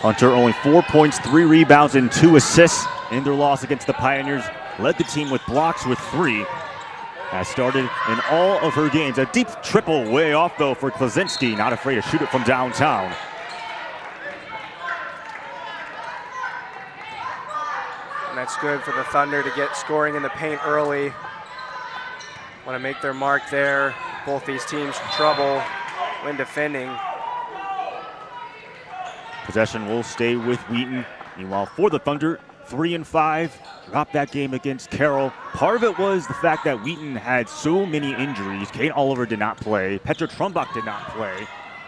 Hunter only 4 points, 3 rebounds, and 2 assists in their loss against the Pioneers. Led the team with blocks with 3. Has started in all of her games. A deep triple way off, though, for Klaczynski. Not afraid to shoot it from downtown. And that's good for the Thunder to get scoring in the paint early. Want to make their mark there. Both these teams in trouble when defending. Possession will stay with Wheaton. Meanwhile, for the Thunder, 3-5. Dropped that game against Carroll. Part of it was the fact that Wheaton had so many injuries. Kate Oliver did not play. Petra Trumbach did not play.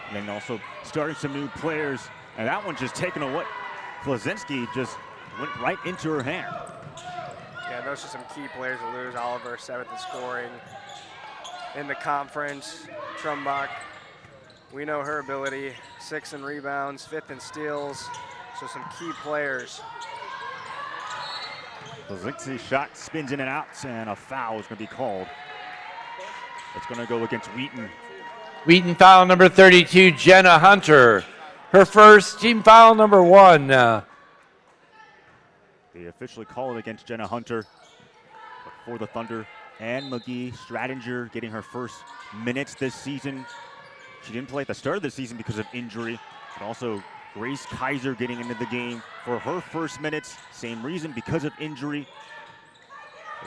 And then also starting some new players. And that one just taken away. Klaczynski just went right into her hand. Yeah, those are some key players to lose. Oliver, 7th in scoring in the conference. Trumbach, we know her ability. 6th in rebounds, 5th in steals. So some key players. Klaczynski's shot spins in and out, and a foul is going to be called. It's going to go against Wheaton. Wheaton foul number 32, Jenna Hunter. Her first, team foul number 1. They officially call it against Jenna Hunter. But for the Thunder, Ann McGee Stratinger getting her first minutes this season. She didn't play at the start of the season because of injury, but also Grace Kaiser getting into the game for her first minutes. Same reason, because of injury.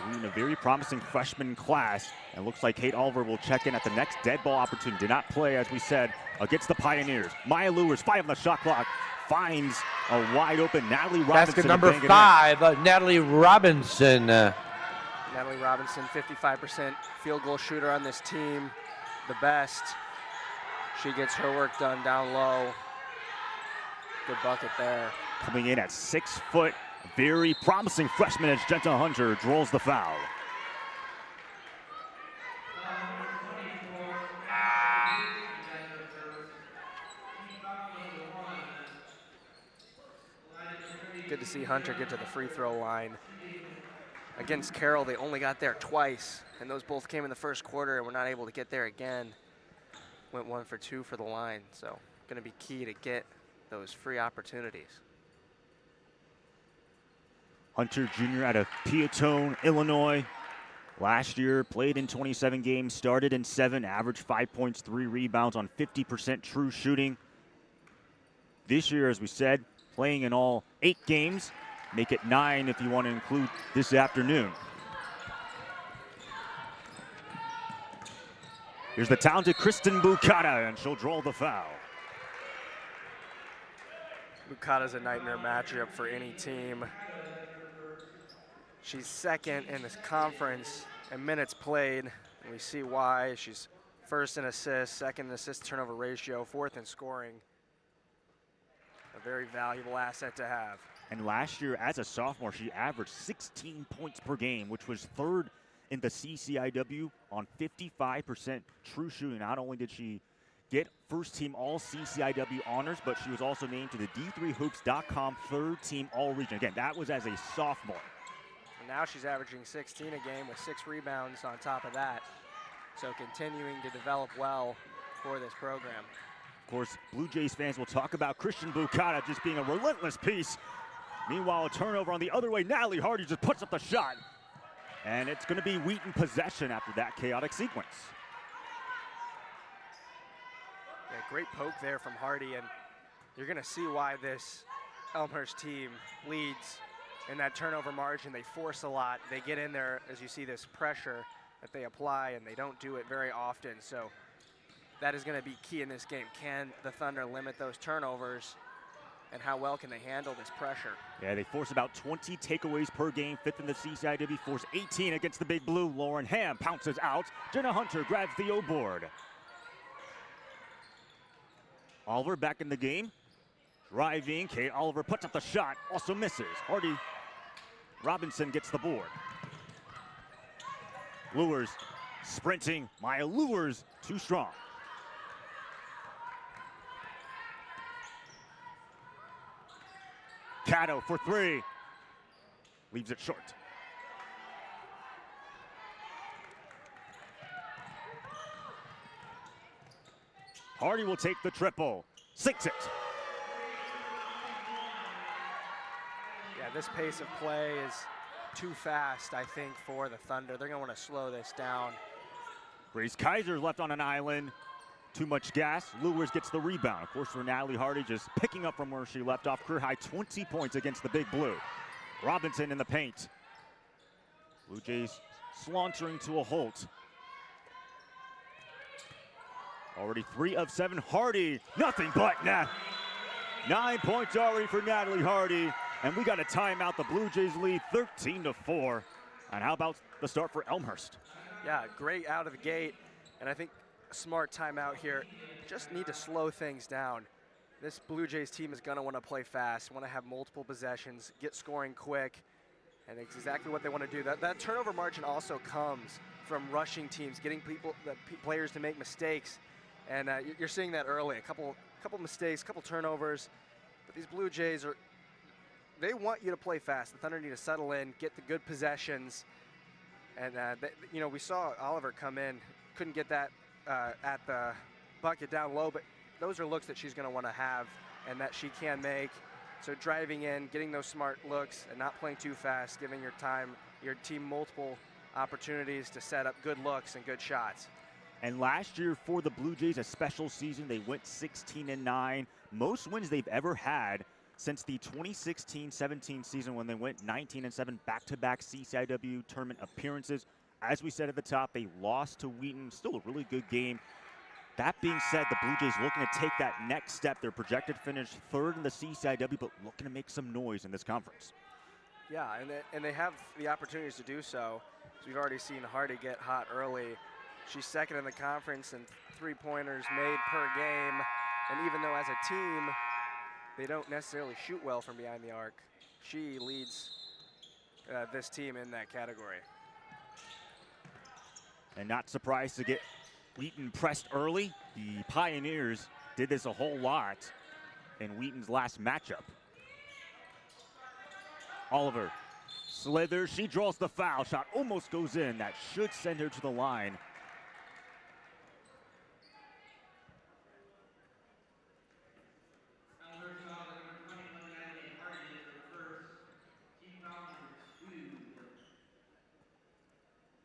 We're in a very promising freshman class, and looks like Kate Oliver will check in at the next dead ball opportunity. Did not play, as we said, against the Pioneers. Maya Lewis, 5 on the shot clock, finds a wide open Natalie Robinson. Basket number 5, Natalie Robinson. Natalie Robinson, 55% field goal shooter on this team, the best. She gets her work done down low. Good bucket there. Coming in at 6 foot, very promising freshman as Jenna Hunter draws the foul. Good to see Hunter get to the free throw line. Against Carroll, they only got there twice, and those both came in the first quarter and were not able to get there again. Went 1 for 2 for the line, so going to be key to get those free opportunities. Hunter Jr. out of Peatone, Illinois. Last year, played in 27 games, started in 7, averaged 5 points, 3 rebounds on 50% true shooting. This year, as we said, playing in all 8 games. Make it 9 if you want to include this afternoon. Here's the talented Kristen Bukata, and she'll draw the foul. Bukata's a nightmare matchup for any team. She's 2nd in this conference in minutes played, and we see why. She's 1st in assists, 2nd in assist turnover ratio, 4th in scoring. A very valuable asset to have. And last year, as a sophomore, she averaged 16 points per game, which was 3rd in the CCIW on 55% true shooting. Not only did she get first team all CCIW honors, but she was also named to the D3Hoops.com 3rd team all region. Again, that was as a sophomore. And now she's averaging 16 a game with 6 rebounds on top of that. So continuing to develop well for this program. Of course, Blue Jays fans will talk about Kristen Bukata just being a relentless piece. Meanwhile, a turnover on the other way. Natalie Hardy just puts up the shot. And it's going to be Wheaton possession after that chaotic sequence. Yeah, great poke there from Hardy, and you're going to see why this Elmhurst team leads in that turnover margin. They force a lot. They get in there, as you see this pressure that they apply, and they don't do it very often. So that is going to be key in this game. Can the Thunder limit those turnovers, and how well can they handle this pressure? Yeah, they force about 20 takeaways per game, 5th in the CCIW, force 18 against the Big Blue. Lauren Ham pounces out. Jenna Hunter grabs the O board. Oliver back in the game. Driving, Kate Oliver puts up the shot, also misses. Hardy Robinson gets the board. Lures sprinting, Maya Lures too strong. Cato for 3. Leaves it short. Hardy will take the triple. Sinks it. Yeah, this pace of play is too fast, I think, for the Thunder. They're going to want to slow this down. Grace Kaiser left on an island. Too much gas. Lewis gets the rebound. Of course, for Natalie Hardy, just picking up from where she left off. Career high 20 points against the Big Blue. Robinson in the paint. Blue Jays sauntering to a halt. Already 3 of 7. Hardy, nothing but net. 9 points already for Natalie Hardy. And we got a timeout. The Blue Jays lead 13-4. And how about the start for Elmhurst? Yeah, great out of the gate. And I think a smart timeout here. Just need to slow things down. This Blue Jays team is going to want to play fast, want to have multiple possessions, get scoring quick. And it's exactly what they want to do. That turnover margin also comes from rushing teams, getting players to make mistakes. And you're seeing that early. A couple mistakes, couple turnovers. But these Blue Jays they want you to play fast. The Thunder need to settle in, get the good possessions. And, we saw Oliver come in, couldn't get that at the bucket down low, but those are looks that she's going to want to have and that she can make. So driving in, getting those smart looks and not playing too fast, giving your team multiple opportunities to set up good looks and good shots. And last year for the Blue Jays, a special season, they went 16-9. Most wins they've ever had since the 2016-17 season when they went 19-7, back-to-back CCIW tournament appearances. As we said at the top, they lost to Wheaton. Still a really good game. That being said, the Blue Jays looking to take that next step. They're projected to finish 3rd in the CCIW, but looking to make some noise in this conference. Yeah, and they have the opportunities to do so. So we've already seen Hardy get hot early. She's 2nd in the conference in 3-pointers made per game. And even though as a team, they don't necessarily shoot well from behind the arc, she leads this team in that category. And not surprised to get Wheaton pressed early. The Pioneers did this a whole lot in Wheaton's last matchup. Oliver slithers, she draws the foul. Shot almost goes in. That should send her to the line.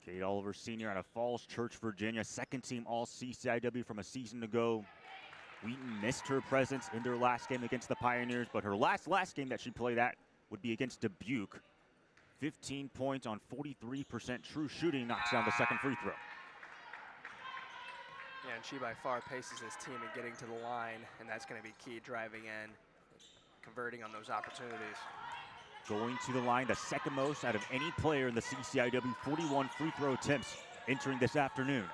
Kate Oliver, senior out of Falls Church, Virginia, 2nd team All-CCIW from a season ago. Wheaton missed her presence in their last game against the Pioneers, but her last game that she played at would be against Dubuque. 15 points on 43% true shooting, knocks down the 2nd free throw. Yeah, and she by far paces this team in getting to the line, and that's going to be key, driving in, converting on those opportunities. Going to the line, the 2nd most out of any player in the CCIW, 41 free throw attempts entering this afternoon.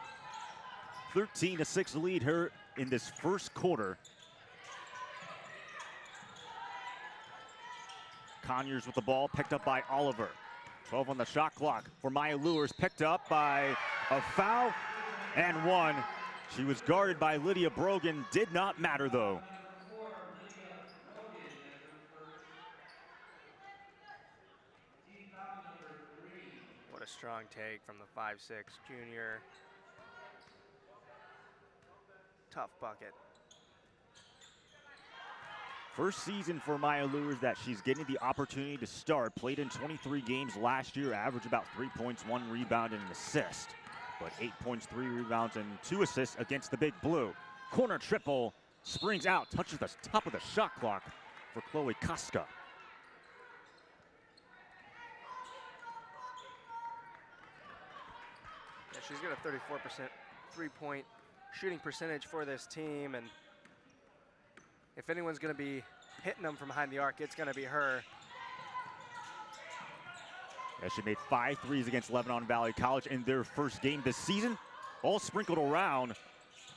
13-6 lead her in this 1st quarter. Conyers with the ball, picked up by Oliver. 12 on the shot clock for Maya Lewis, picked up by a foul and 1. She was guarded by Lydia Brogan, did not matter though. What a strong take from the 5'6" junior. Tough bucket. First season for Maya Lewis that she's getting the opportunity to start. Played in 23 games last year, averaged about 3 points, 1 rebound, and an assist. But 8 points, 3 rebounds, and 2 assists against the Big Blue. Corner triple, springs out, touches the top of the shot clock for Chloe Casca. Yeah, she's got a 34% 3-point shooting percentage for this team, and if anyone's going to be hitting them from behind the arc, it's going to be her. Yeah, she made 5 threes against Lebanon Valley College in their first game this season. All sprinkled around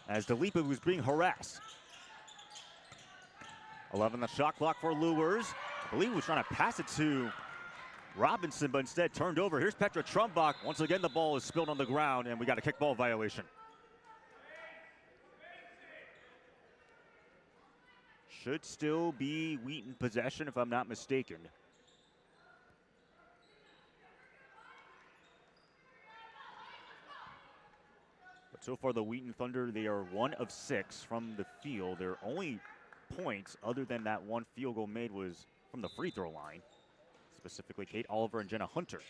as Dalipa was being harassed. 11 the shot clock for Lures. I believe he was trying to pass it to Robinson, but instead turned over. Here's Petra Trumbach. Once again, the ball is spilled on the ground, and we got a kickball violation. Should still be Wheaton possession, if I'm not mistaken. But so far, the Wheaton Thunder, they are 1 of 6 from the field. Their only points, other than that 1 field goal made, was from the free throw line. specifically Kate Oliver and Jenna Hunter.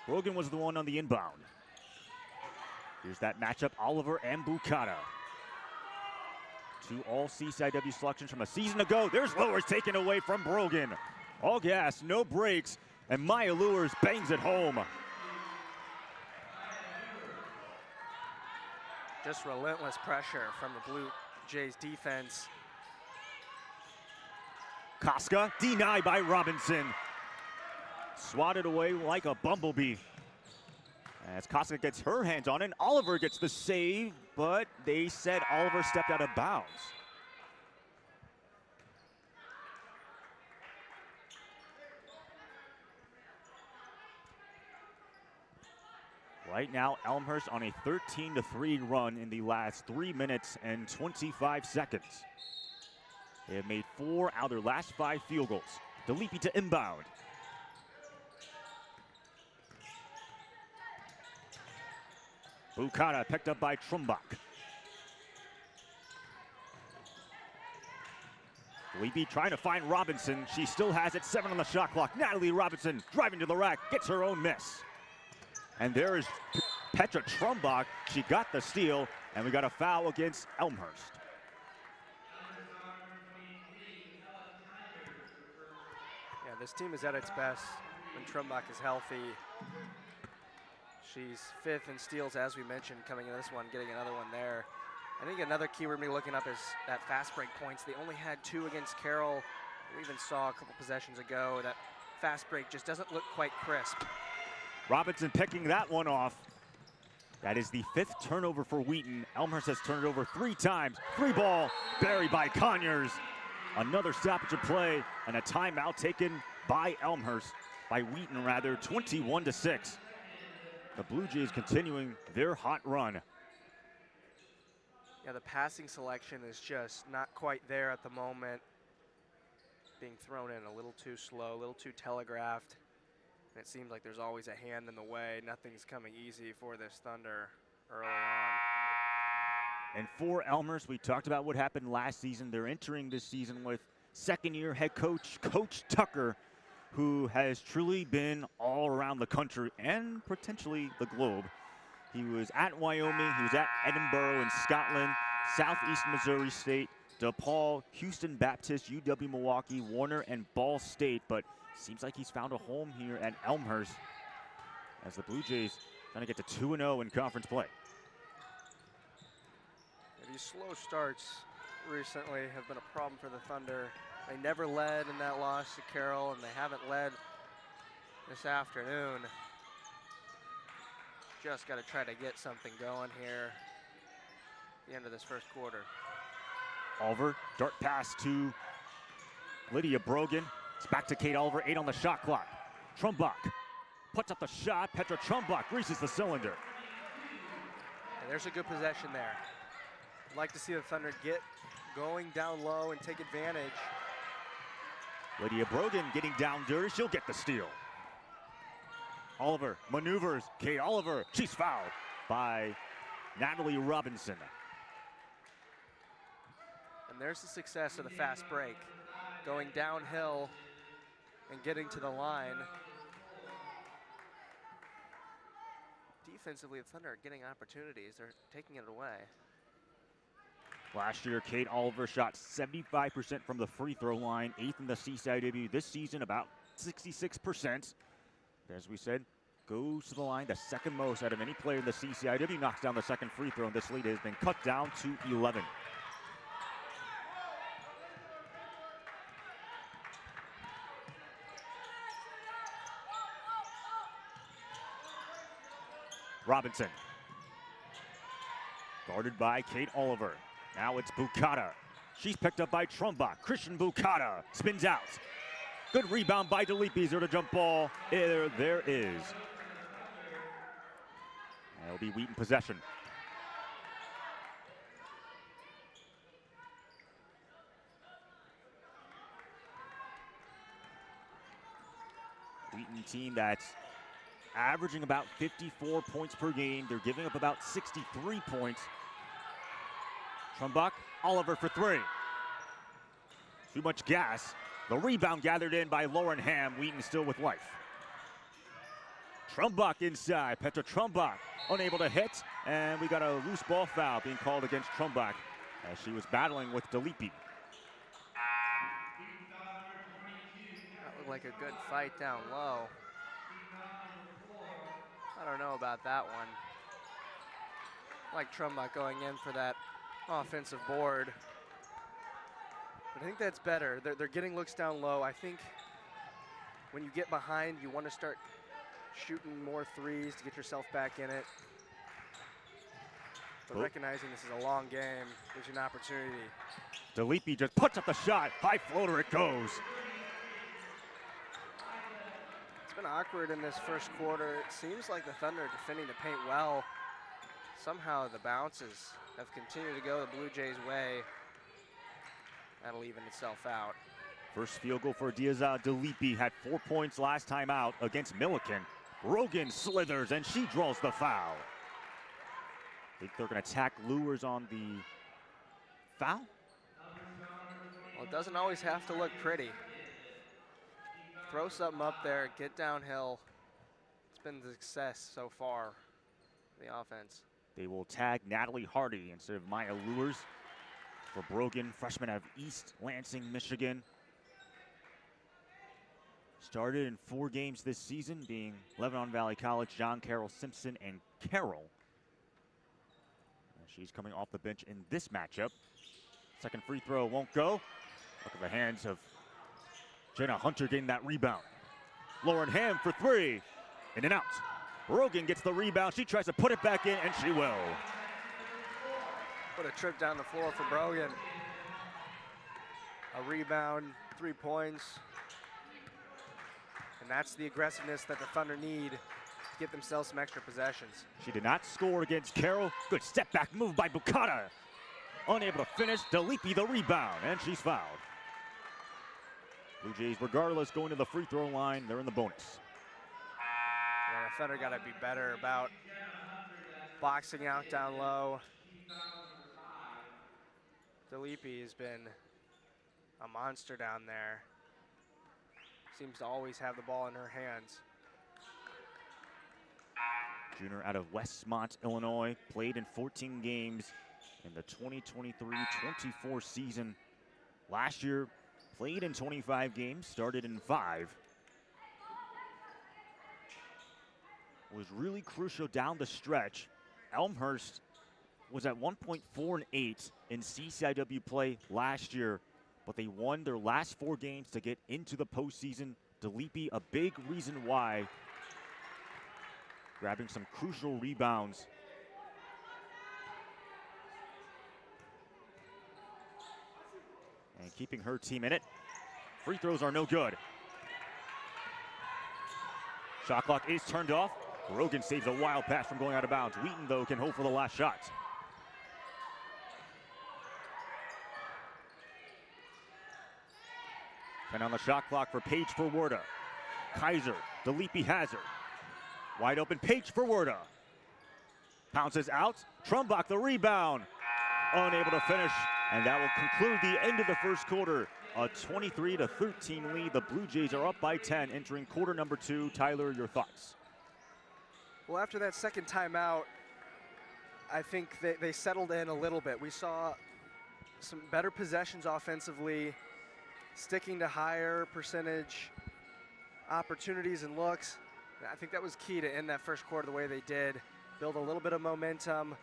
Brogan was the one on the inbound. Here's that matchup, Oliver and Bucata. Two all CCIW selections from a season ago. There's Lowers taken away from Brogan. All gas, no brakes, and Maya Lewis bangs it home. Just relentless pressure from the Blue Jays defense. Koska denied by Robinson. Swatted away like a bumblebee. As Koska gets her hands on it, Oliver gets the save, but they said Oliver stepped out of bounds. Right now, Elmhurst on a 13-3 run in the last 3 minutes and 25 seconds. They have made 4 out of their last 5 field goals. DeLippe to inbound. Bucata picked up by Trumbach. DeLippe trying to find Robinson. She still has it, 7 on the shot clock. Natalie Robinson driving to the rack, gets her own miss. And there is Petra Trumbach. She got the steal, and we got a foul against Elmhurst. Yeah, this team is at its best when Trumbach is healthy. She's 5th in steals, as we mentioned, coming into this one, getting another one there. I think another key we're going to be looking up is that fast break points. They only had 2 against Carroll. We even saw a couple possessions ago that fast break just doesn't look quite crisp. Robinson picking that one off. That is the 5th turnover for Wheaton. Elmhurst has turned it over 3 times. 3 ball, buried by Conyers. Another stoppage of play and a timeout taken by Elmhurst, by Wheaton rather, 21-6. The Blue Jays continuing their hot run. Yeah, the passing selection is just not quite there at the moment. Being thrown in a little too slow, a little too telegraphed. And it seems like there's always a hand in the way. Nothing's coming easy for this Thunder early on. And for Elmhurst, we talked about what happened last season. They're entering this season with second-year head coach, Coach Tucker, who has truly been all around the country and potentially the globe. He was at Wyoming, he was at Edinburgh in Scotland, Southeast Missouri State, DePaul, Houston Baptist, UW Milwaukee, Warner, and Ball State. But seems like he's found a home here at Elmhurst as the Blue Jays trying to get to 2-0 in conference play. Yeah, these slow starts recently have been a problem for the Thunder. They never led in that loss to Carroll, and they haven't led this afternoon. Just got to try to get something going here at the end of this first quarter. Oliver, dart pass to Lydia Brogan. It's back to Kate Oliver, 8 on the shot clock. Trumbach puts up the shot. Petra Trumbach greases the cylinder. And there's a good possession there. I'd like to see the Thunder get going down low and take advantage. Lydia Brogan getting down dirty. She'll get the steal. Oliver maneuvers. Kate Oliver, she's fouled by Natalie Robinson. And there's the success of the fast break. Going downhill and getting to the line. Defensively, the Thunder are getting opportunities. They're taking it away. Last year, Kate Oliver shot 75% from the free throw line, 8th in the CCIW. This season, about 66%. As we said, goes to the line the second most out of any player in the CCIW, knocks down the second free throw, and this lead has been cut down to 11. Robinson, guarded by Kate Oliver. Now it's Bucata. She's picked up by Trumbach. Christian Bucata spins out. Good rebound by DeLippe. There to jump ball. There is. That'll be Wheaton possession. Wheaton team that's averaging about 54 points per game. They're giving up about 63 points. Trumbach, Oliver for 3. Too much gas. The rebound gathered in by Lauren Ham. Wheaton still with life. Trumbach inside. Petra Trumbach unable to hit, and we got a loose ball foul being called against Trumbach as she was battling with Delipi. That looked like a good fight down low. I don't know about that one. I like Trumbach going in for that offensive board. But I think that's better. They're getting looks down low. I think when you get behind, you want to start shooting more threes to get yourself back in it. But recognizing this is a long game, gives you an opportunity. Delipi just puts up the shot. High floater it goes. It's been awkward in this first quarter. It seems like the Thunder are defending the paint well. Somehow the bounces have continued to go the Blue Jays' way. That'll even itself out. First field goal for Diazal Delipi, had 4 points last time out against Milliken. Rogan slithers and she draws the foul. Think they're going to attack Lures on the foul? Well, it doesn't always have to look pretty. Throw something up there, get downhill. It's been a success so far, the offense. They will tag Natalie Hardy instead of Maya Lures for Brogan, freshman out of East Lansing, Michigan. Started in 4 games this season, being Lebanon Valley College, John Carroll Simpson, and Carroll. And she's coming off the bench in this matchup. Second free throw won't go. Look at the hands of Jenna Hunter getting that rebound. Lauren Ham for 3, in and out. Rogan gets the rebound. She tries to put it back in, and she will. What a trip down the floor for Brogan. A rebound, 3 points. And that's the aggressiveness that the Thunder need to get themselves some extra possessions. She did not score against Carroll. Good step back move by Bukata. Unable to finish. Delipi the rebound, and she's fouled. Blue Jays, regardless, going to the free throw line. They're in the bonus. Yeah, the Thunder got to be better about boxing out down low. Delipi has been a monster down there. Seems to always have the ball in her hands. Junior out of Westmont, Illinois, played in 14 games in the 2023-24 season. Last year, played in 25 games, started in 5. Was really crucial down the stretch. Elmhurst was at 1.4-8 in CCIW play last year, but they won their last 4 games to get into the postseason. Delipi, a big reason why, grabbing some crucial rebounds. And keeping her team in it. Free throws are no good. Shot clock is turned off. Rogan saves a wild pass from going out of bounds. Wheaton, though, can hold for the last shot. And on the shot clock for Paige Forwarda. Kaiser, Delipi has her. Wide open, Paige Forwarda. Pounces out, Trumbach the rebound. Unable to finish, and that will conclude the end of the first quarter. A 23-13 lead. The Blue Jays are up by 10 entering quarter number 2. Tyler, your thoughts? Well, after that second timeout, I think they settled in a little bit. We saw some better possessions offensively, sticking to higher percentage opportunities and looks. I think that was key to end that first quarter the way they did, build a little bit of momentum.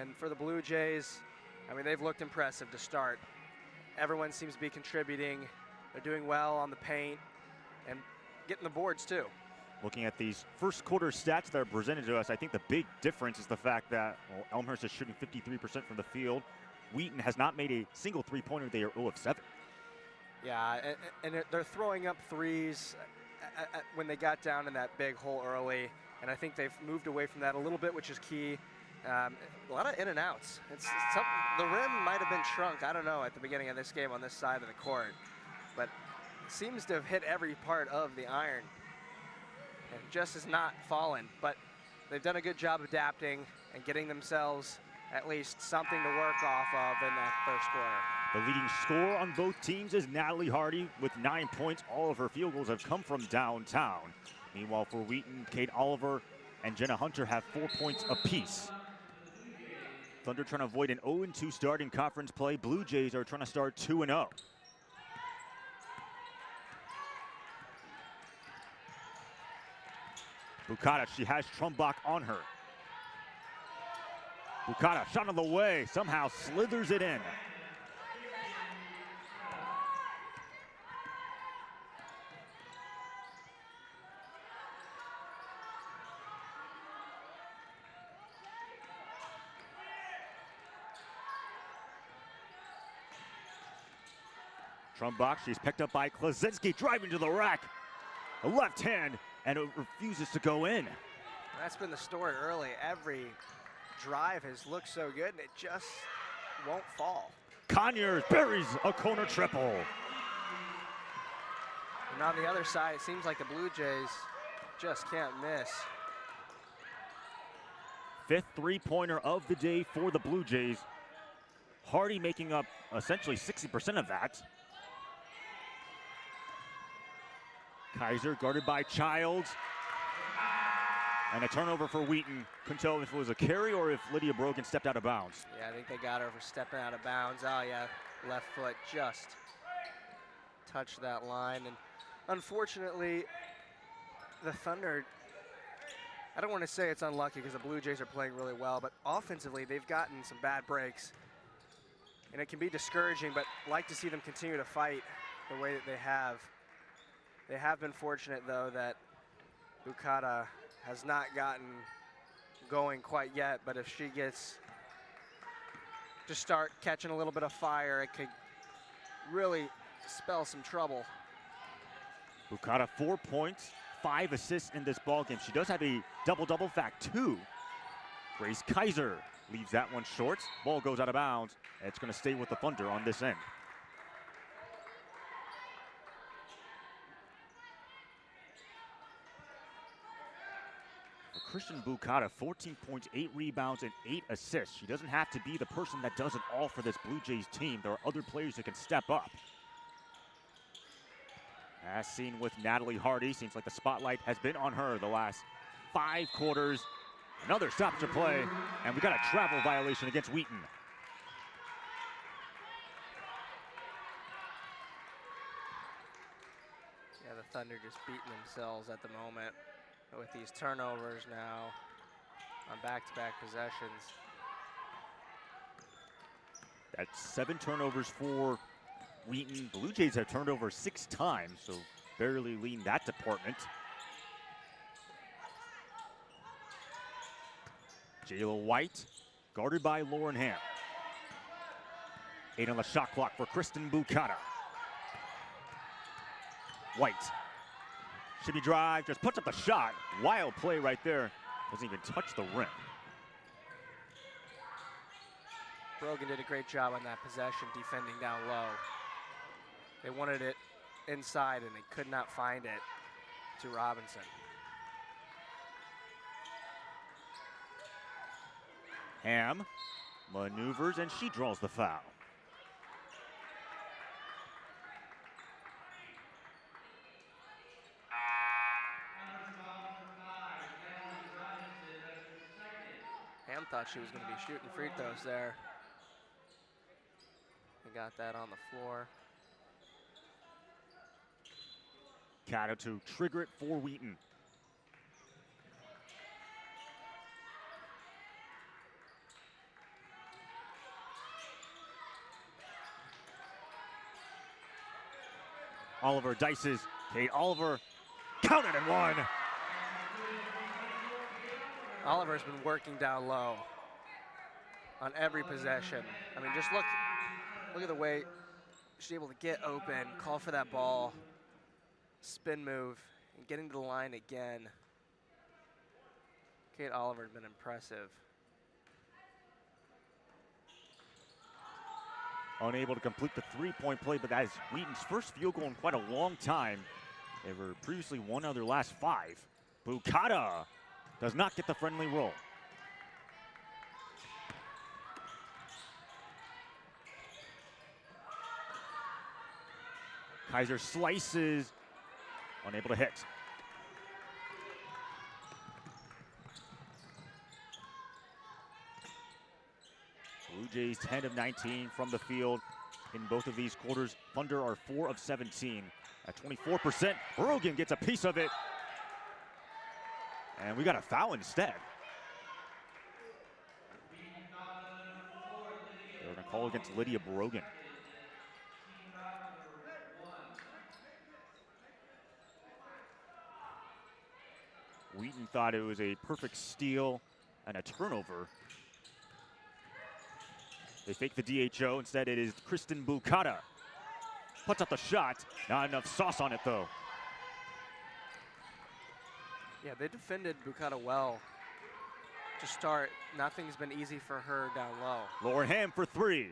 And for the Blue Jays, I mean, they've looked impressive to start. Everyone seems to be contributing. They're doing well on the paint and getting the boards too. Looking at these first quarter stats that are presented to us, I think the big difference is the fact that Elmhurst is shooting 53% from the field. Wheaton has not made a single three-pointer. They are 0 of 7. Yeah, and they're throwing up threes when they got down in that big hole early, and I think they've moved away from that a little bit, which is key. A lot of in and outs. The rim might have been shrunk, I don't know, at the beginning of this game on this side of the court, but it seems to have hit every part of the iron and just has not fallen. But they've done a good job adapting and getting themselves at least something to work off of in that first quarter. The leading scorer on both teams is Natalie Hardy with 9 points. All of her field goals have come from downtown. Meanwhile, for Wheaton, Kate Oliver and Jenna Hunter have 4 points apiece. Thunder trying to avoid an 0-2 start in conference play. Blue Jays are trying to start 2-0. Bukata, she has Trumbach on her. Bukata, shot on the way, somehow slithers it in. Trumbach, she's picked up by Klasinski, driving to the rack. A left hand, and it refuses to go in. That's been the story early. Every drive has looked so good, and it just won't fall. Conyers buries a corner triple. And on the other side, it seems like the Blue Jays just can't miss. Fifth three-pointer of the day for the Blue Jays. Hardy making up essentially 60% of that. Kaiser guarded by Childs. And a turnover for Wheaton. Couldn't tell if it was a carry or if Lydia Brogan stepped out of bounds. Yeah, I think they got her for stepping out of bounds. Oh yeah, left foot just touched that line. And unfortunately, the Thunder, I don't want to say it's unlucky because the Blue Jays are playing really well, but offensively they've gotten some bad breaks. And it can be discouraging, but like to see them continue to fight the way that they have. They have been fortunate though that Bukata has not gotten going quite yet, but if she gets to start catching a little bit of fire, it could really spell some trouble. Bukata 4 points, 5 assists in this ballgame. She does have a double-double, fact 2. Grace Kaiser leaves that one short. Ball goes out of bounds, and it's going to stay with the Thunder on this end. Christian Bukata, 14 points, 8 rebounds, and 8 assists. She doesn't have to be the person that does it all for this Blue Jays team. There are other players that can step up. As seen with Natalie Hardy, seems like the spotlight has been on her the last 5 quarters. Another stoppage of play, and we got a travel violation against Wheaton. Yeah, the Thunder just beating themselves at the moment with these turnovers now on back-to-back possessions. That's 7 turnovers for Wheaton. Blue Jays have turned over 6 times, so barely lead that department. Jayla White, guarded by Lauren Ham. 8 on the shot clock for Kristen Bukata. White. Shimmy drive, just puts up the shot. Wild play right there. Doesn't even touch the rim. Brogan did a great job on that possession, defending down low. They wanted it inside, and they could not find it to Robinson. Ham maneuvers, and she draws the foul. Ham thought she was going to be shooting free throws there. They got that on the floor. Cato to trigger it for Wheaton. Oliver dices. Kate Oliver counted and one. Oliver's been working down low on every possession. I mean, just look at the way she's able to get open, call for that ball, spin move, and getting to the line again. Kate Oliver's been impressive. Unable to complete the three-point play, but that is Wheaton's first field goal in quite a long time. They were previously one of their last 5. Bukata does not get the friendly roll. Kaiser slices, unable to hit. Blue Jays 10 of 19 from the field in both of these quarters. Thunder are 4 of 17 at 24%. Brogan gets a piece of it. And we got a foul instead. They're going to call against Lydia Brogan. Wheaton thought it was a perfect steal and a turnover. They fake the DHO. Instead, it is Kristen Bukata. Puts up the shot. Not enough sauce on it, though. Yeah, they defended Bukata well to start. Nothing's been easy for her down low. Lauren Ham for 3.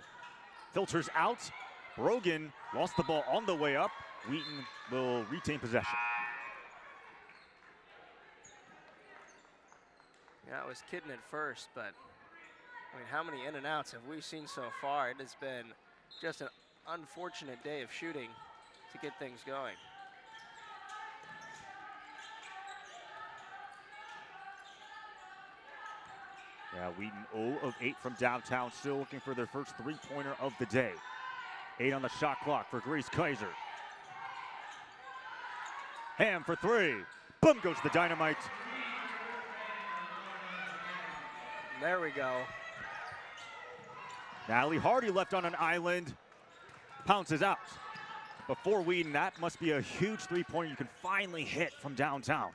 Filters out. Brogan lost the ball on the way up. Wheaton will retain possession. Yeah, it was kidding at first, but I mean, how many in and outs have we seen so far? It has been just an unfortunate day of shooting to get things going. Yeah, Wheaton 0 of 8 from downtown, still looking for their first three-pointer of the day. 8 on the shot clock for Grace Kaiser. Ham for 3. Boom goes the dynamite. There we go. Natalie Hardy left on an island, pounces out. Before Wheaton, that must be a huge three-pointer you can finally hit from downtown.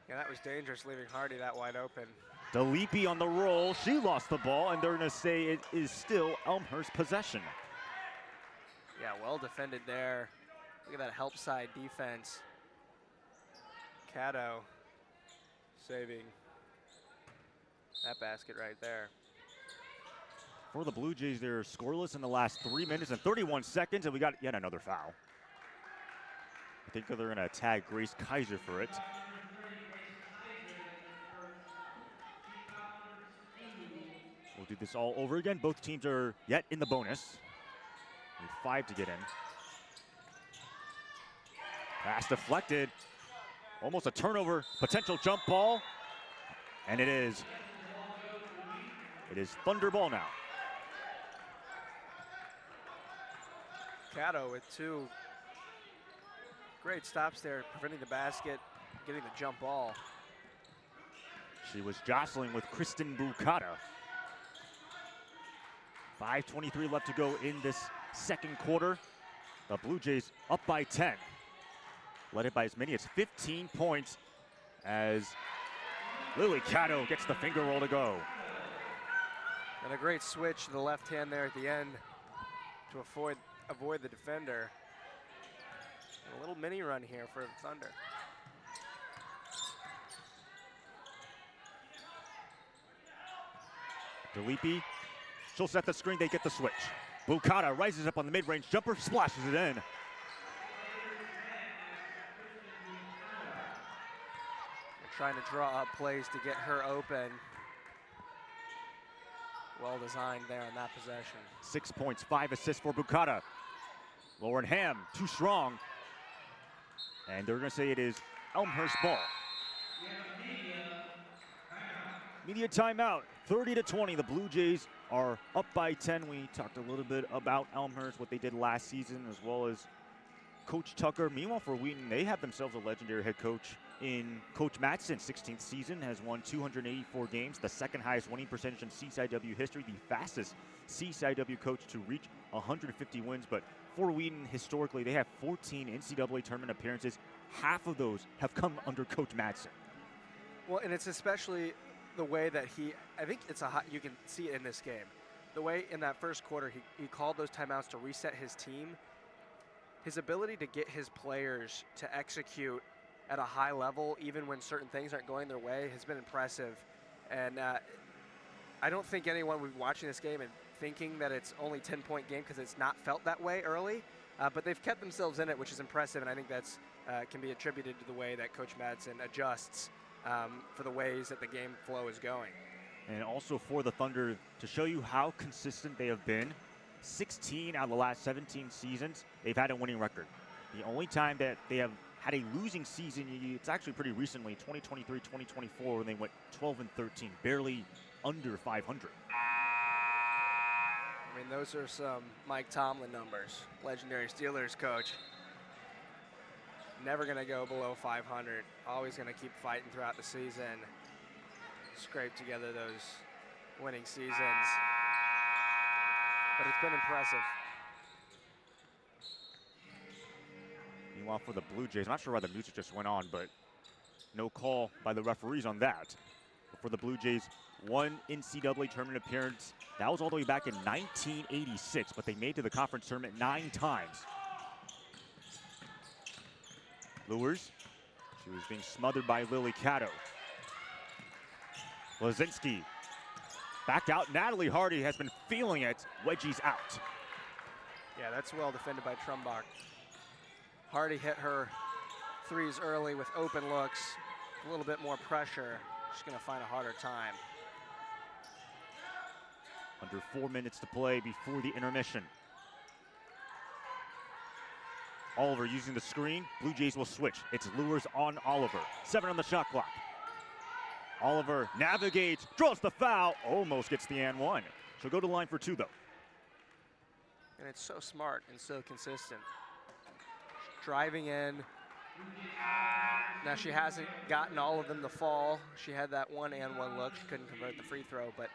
Yeah, that was dangerous, leaving Hardy that wide open. DeLippe on the roll, she lost the ball, and they're gonna say it is still Elmhurst possession. Yeah, well defended there. Look at that help side defense. Cato saving that basket right there. For the Blue Jays, they're scoreless in the last 3 minutes and 31 seconds, and we got yet another foul. I think they're gonna tag Grace Kaiser for it. We'll do this all over again. Both teams are yet in the bonus. Need 5 to get in. Pass deflected. Almost a turnover, potential jump ball. And it is Thunder ball now. Cato with 2 great stops there, preventing the basket, getting the jump ball. She was jostling with Kristen Bukata. 5:23 left to go in this second quarter. The Blue Jays up by 10. Led it by as many as 15 points as Lily Cato gets the finger roll to go. And a great switch to the left hand there at the end to avoid the defender. And a little mini run here for the Thunder. DeLippe, she'll set the screen, they get the switch. Bukata rises up on the mid-range jumper, splashes it in. Trying to draw up plays to get her open. Well designed there on that possession. 6 points, 5 assists for Bukata. Lauren Ham, too strong. And they're gonna say it is Elmhurst ball. Media timeout, 30-20. The Blue Jays are up by 10. We talked a little bit about Elmhurst, what they did last season, as well as Coach Tucker. Meanwhile, for Wheaton, they have themselves a legendary head coach in Coach Madsen's 16th season, has won 284 games, the second highest winning percentage in CCIW history, the fastest CCIW coach to reach 150 wins. But for Wheaton, historically, they have 14 NCAA tournament appearances. Half of those have come under Coach Madsen. Well, and it's especially the way that I think it's you can see it in this game. The way in that first quarter he called those timeouts to reset his team. His ability to get his players to execute at a high level, even when certain things aren't going their way, has been impressive. And I don't think anyone will be watching this game and thinking that it's only a 10-point game, because it's not felt that way early. But they've kept themselves in it, which is impressive, and I think that's can be attributed to the way that Coach Madsen adjusts for the ways that the game flow is going. And also for the Thunder, to show you how consistent they have been, 16 out of the last 17 seasons, they've had a winning record. The only time that they have had a losing season, it's actually pretty recently, 2023, 2024, when they went 12-13, barely under 500. I mean, those are some Mike Tomlin numbers, legendary Steelers coach. Never going to go below 500. Always going to keep fighting throughout the season. Scrape together those winning seasons. But it's been impressive. Meanwhile, for the Blue Jays, I'm not sure why the music just went on, but no call by the referees on that. But for the Blue Jays, one NCAA tournament appearance. That was all the way back in 1986, but they made to the conference tournament 9 times. Lures. She was being smothered by Lily Cato. Lazinski back out. Natalie Hardy has been feeling it. Wedgies out. Yeah, that's well defended by Trumbach. Hardy hit her threes early with open looks. A little bit more pressure. She's going to find a harder time. Under 4 minutes to play before the intermission. Oliver using the screen. Blue Jays will switch. It's Lures on Oliver. 7 on the shot clock. Oliver navigates, draws the foul, almost gets the and one. She'll go to line for 2 though. And it's so smart and so consistent. Driving in. Now she hasn't gotten all of them to fall. She had that 1 and 1 look. She couldn't convert the free throw, but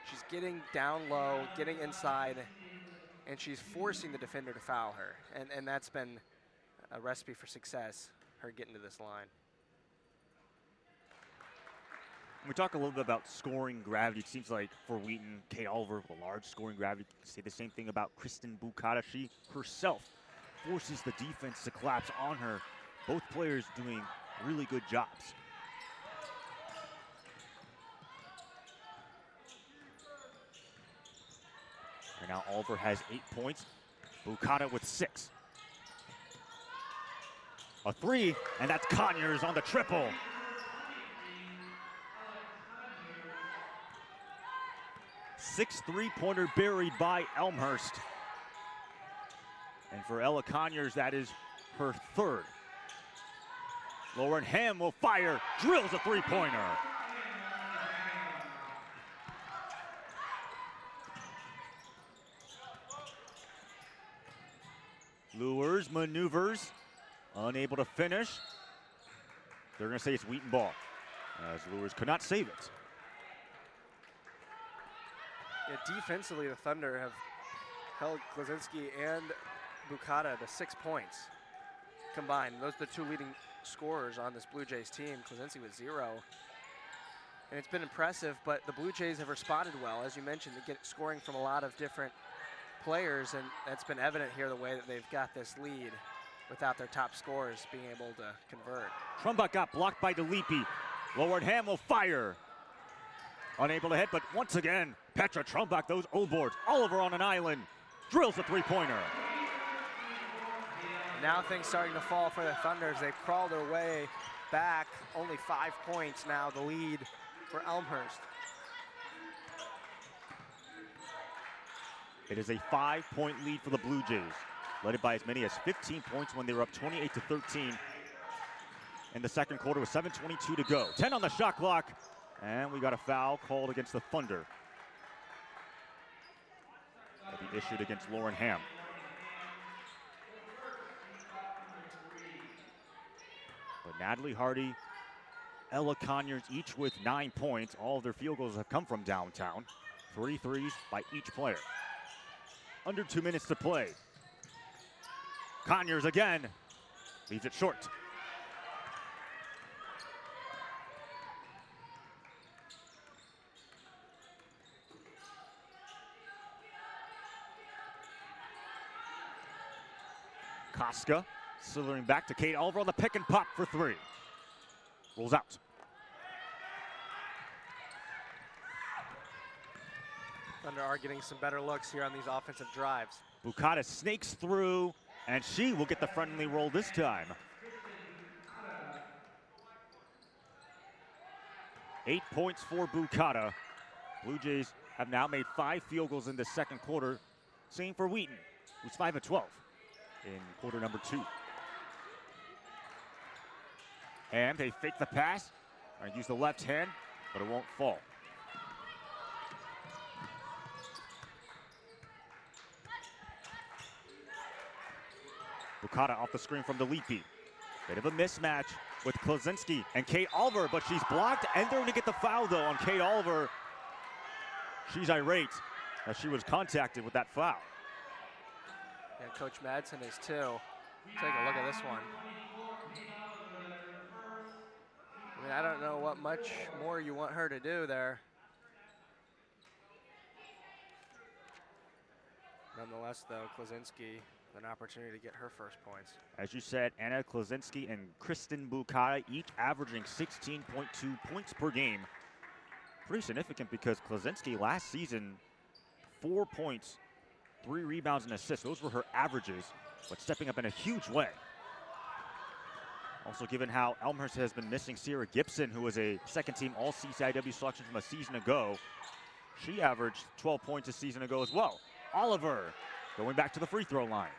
she's getting down low, getting inside, and she's forcing the defender to foul her. And that's been a recipe for success, her getting to this line. We talk a little bit about scoring gravity. It seems like for Wheaton, Kate Oliver with a large scoring gravity. You can say the same thing about Kristen Bukata. She herself forces the defense to collapse on her. Both players doing really good jobs. And now Oliver has 8 points. Bukata with 6. A 3, and that's Conyers on the triple. Six three-pointer buried by Elmhurst. And for Ella Conyers, that is her 3rd. Lauren Ham will fire, drills a three-pointer. Lures, maneuvers, unable to finish. They're going to say it's Wheaton ball, as Lures could not save it. Yeah, defensively, the Thunder have held Klaczynski and Bukata to 6 points combined. Those are the 2 leading scorers on this Blue Jays team. Klaczynski with 0. And it's been impressive, but the Blue Jays have responded well. As you mentioned, they get scoring from a lot of different players, and that's been evident here the way that they've got this lead without their top scorers being able to convert. Trumbach got blocked by DeLippe. Lauren Ham will fire. Unable to hit, but once again, Petra Trumbach, those O boards. Oliver on an island, drills a three-pointer. Now things starting to fall for the Thunder as they crawl their way back. Only 5 points now, the lead for Elmhurst. It is a 5-point lead for the Blue Jays, led by as many as 15 points when they were up 28-13 in the second quarter with 7:22 to go. 10 on the shot clock, and we got a foul called against the Thunder. That'll be issued against Lauren Ham. But Natalie Hardy, Ella Conyers, each with 9 points. All of their field goals have come from downtown. 3 threes by each player. Under 2 minutes to play. Conyers again, leaves it short. Koska slithering back to Kate Oliver on the pick and pop for 3. Rolls out. Thunder are getting some better looks here on these offensive drives. Bukata snakes through, and she will get the friendly roll this time. 8 points for Bukata. Blue Jays have now made 5 field goals in the second quarter. Same for Wheaton, who's 5 of 12 in quarter number 2. And they fake the pass. Use the left hand, but it won't fall. Bukata off the screen from Delipi. Bit of a mismatch with Klozinski and Kate Oliver, but she's blocked, and they're going to get the foul, though, on Kate Oliver. She's irate as she was contacted with that foul. Yeah, Coach Madsen is too. Take a look at this one. I mean, I don't know what much more you want her to do there. Nonetheless, though, Klozinski with an opportunity to get her first points. As you said, Anna Klozinski and Kristen Bukata each averaging 16.2 points per game. Pretty significant because Klozinski last season, 4 points, 3 rebounds and assists. Those were her averages, but stepping up in a huge way. Also, given how Elmhurst has been missing Sierra Gibson, who was a second-team All-CCIW selection from a season ago. She averaged 12 points a season ago as well. Oliver going back to the free throw line.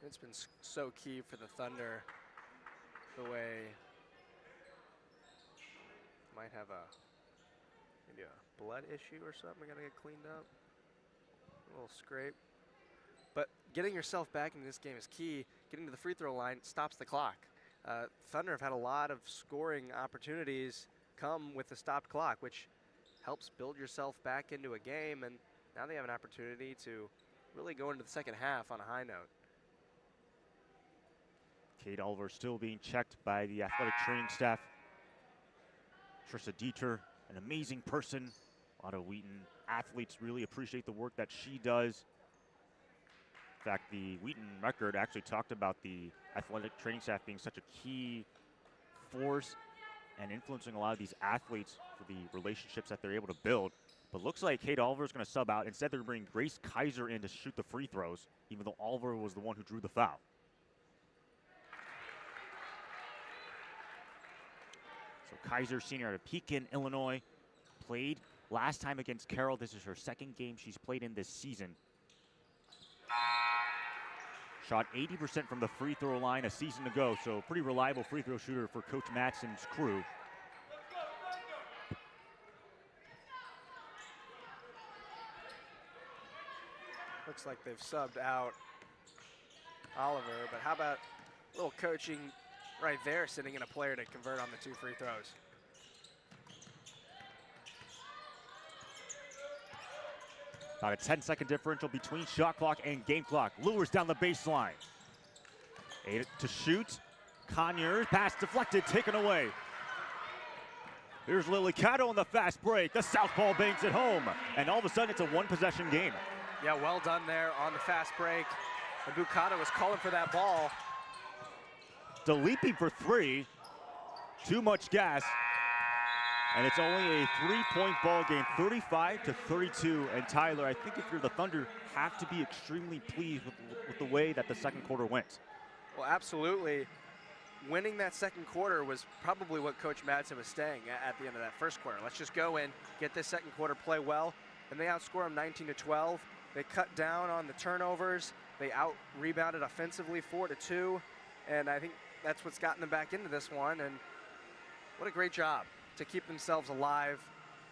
It's been so key for the Thunder, the way might have maybe a blood issue or something. We gotta get cleaned up. A little scrape. But getting yourself back into this game is key. Getting to the free throw line stops the clock. Thunder have had a lot of scoring opportunities come with the stopped clock, which helps build yourself back into a game. And now they have an opportunity to really go into the second half on a high note. Kate Oliver still being checked by the athletic training staff. Trissa Dieter, an amazing person. A lot of Wheaton athletes really appreciate the work that she does. In fact, the Wheaton record actually talked about the athletic training staff being such a key force and influencing a lot of these athletes for the relationships that they're able to build. But looks like Kate Oliver is going to sub out. Instead, they're bringing Grace Kaiser in to shoot the free throws, even though Oliver was the one who drew the foul. So Kaiser, senior out of Pekin, Illinois, played last time against Carroll. This is her second game she's played in this season. Shot 80% from the free throw line a season ago, so pretty reliable free throw shooter for Coach Madsen's crew. Looks like they've subbed out Oliver, but how about a little coaching right there, sitting in a player to convert on the 2 free throws. About a 10-second differential between shot clock and game clock. Lures down the baseline. 8 to shoot. Conyers, pass deflected, taken away. Here's Lily Cato on the fast break. The southpaw banks it home. And all of a sudden, it's a one-possession game. Yeah, well done there on the fast break. And Bukata was calling for that ball. Delipi for 3. Too much gas. And it's only a 3-point ball game, 35-32. And Tyler, I think if you're the Thunder, have to be extremely pleased with the way that the second quarter went. Well, absolutely. Winning that second quarter was probably what Coach Madsen was saying at the end of that first quarter. Let's just go in, get this second quarter, play well. And they outscore them 19-12. They cut down on the turnovers. They out-rebounded offensively 4-2. And I think that's what's gotten them back into this one. And what a great job to keep themselves alive,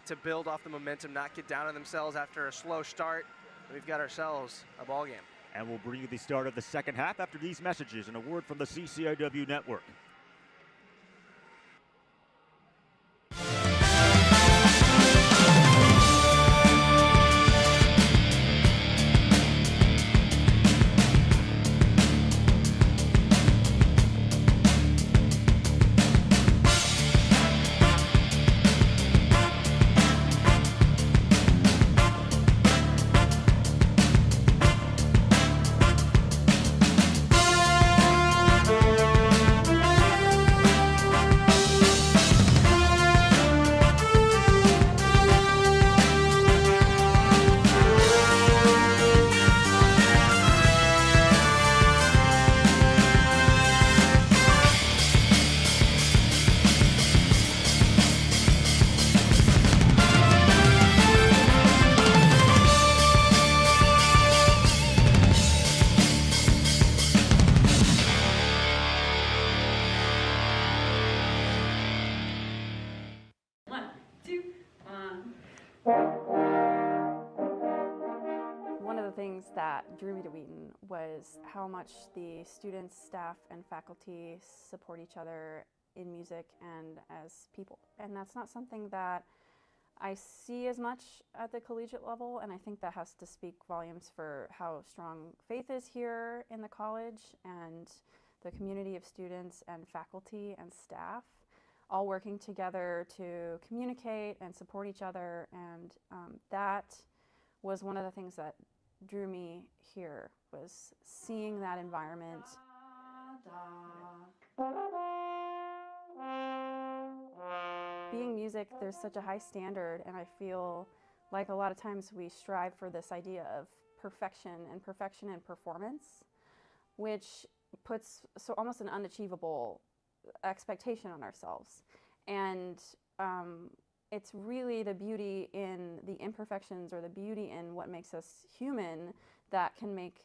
to build off the momentum, not get down on themselves after a slow start. We've got ourselves a ball game. And we'll bring you the start of the second half after these messages and a word from the CCIW network. was how much the students, staff, and faculty support each other in music and as people. And that's not something that I see as much at the collegiate level, and I think that has to speak volumes for how strong faith is here in the college and the community of students and faculty and staff all working together to communicate and support each other, and that was one of the things that drew me here, was seeing that environment. Being music, there's such a high standard, and I feel like a lot of times we strive for this idea of perfection and performance, which puts so almost an unachievable expectation on ourselves. And it's really the beauty in the imperfections, or the beauty in what makes us human, that can make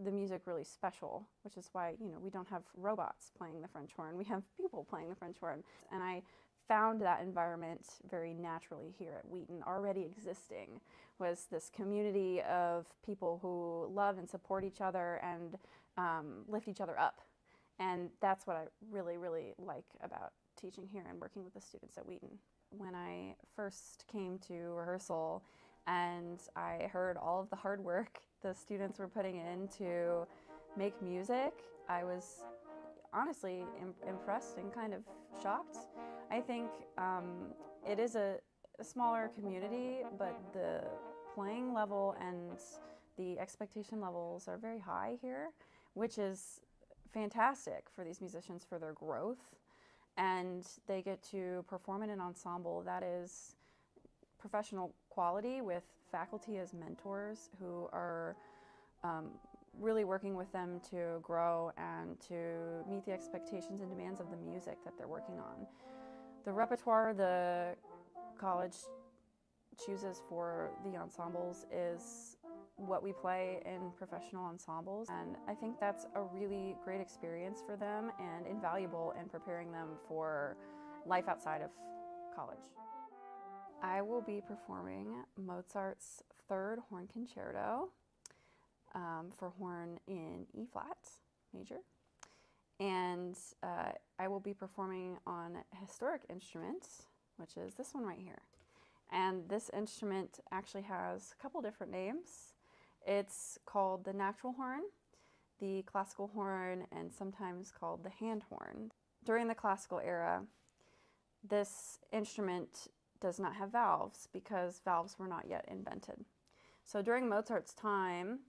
the music really special, which is why, you know, we don't have robots playing the French horn, we have people playing the French horn. And I found that environment very naturally here at Wheaton. Already existing was this community of people who love and support each other and lift each other up. And that's what I really, really like about teaching here and working with the students at Wheaton. When I first came to rehearsal and I heard all of the hard work the students were putting in to make music, I was honestly impressed and kind of shocked. I think it is a smaller community, but the playing level and the expectation levels are very high here, which is fantastic for these musicians for their growth. And they get to perform in an ensemble that is professional quality, with faculty as mentors who are really working with them to grow and to meet the expectations and demands of the music that they're working on. The repertoire the college chooses for the ensembles is what we play in professional ensembles, and I think that's a really great experience for them and invaluable in preparing them for life outside of college. I will be performing Mozart's Third Horn Concerto for horn in E-flat major, and I will be performing on a historic instrument, which is this one right here. And this instrument actually has a couple different names. It's called the natural horn, the classical horn, and sometimes called the hand horn. During the classical era, this instrument does not have valves because valves were not yet invented. So during Mozart's time,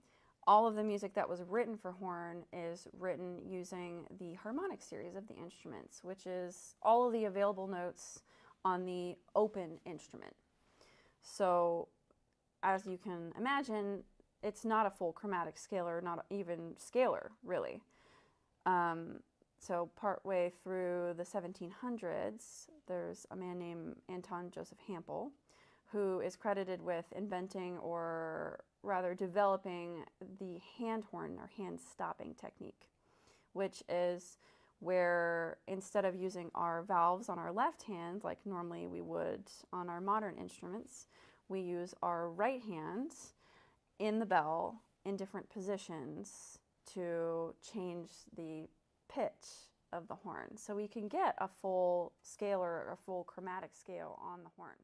all of the music that was written for horn is written using the harmonic series of the instruments, which is all of the available notes on the open instrument. So as you can imagine, it's not a full chromatic scalar, not even scalar, really. So partway through the 1700s, there's a man named Anton Joseph Hampel, who is credited with inventing, or rather developing, the hand horn or hand stopping technique, which is where instead of using our valves on our left hand like normally we would on our modern instruments, we use our right hand in the bell in different positions to change the pitch of the horn. So we can get a full scalar or a full chromatic scale on the horn.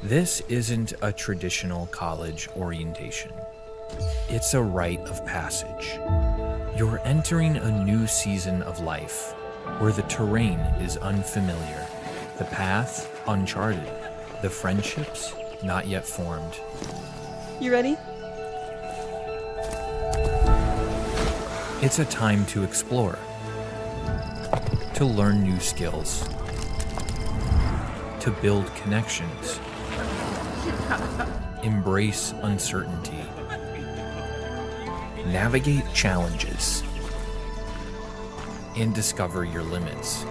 This isn't a traditional college orientation. It's a rite of passage. You're entering a new season of life where the terrain is unfamiliar, the path uncharted, the friendships not yet formed. You ready? It's a time to explore, to learn new skills, to build connections, embrace uncertainty, navigate challenges, and discover your limits.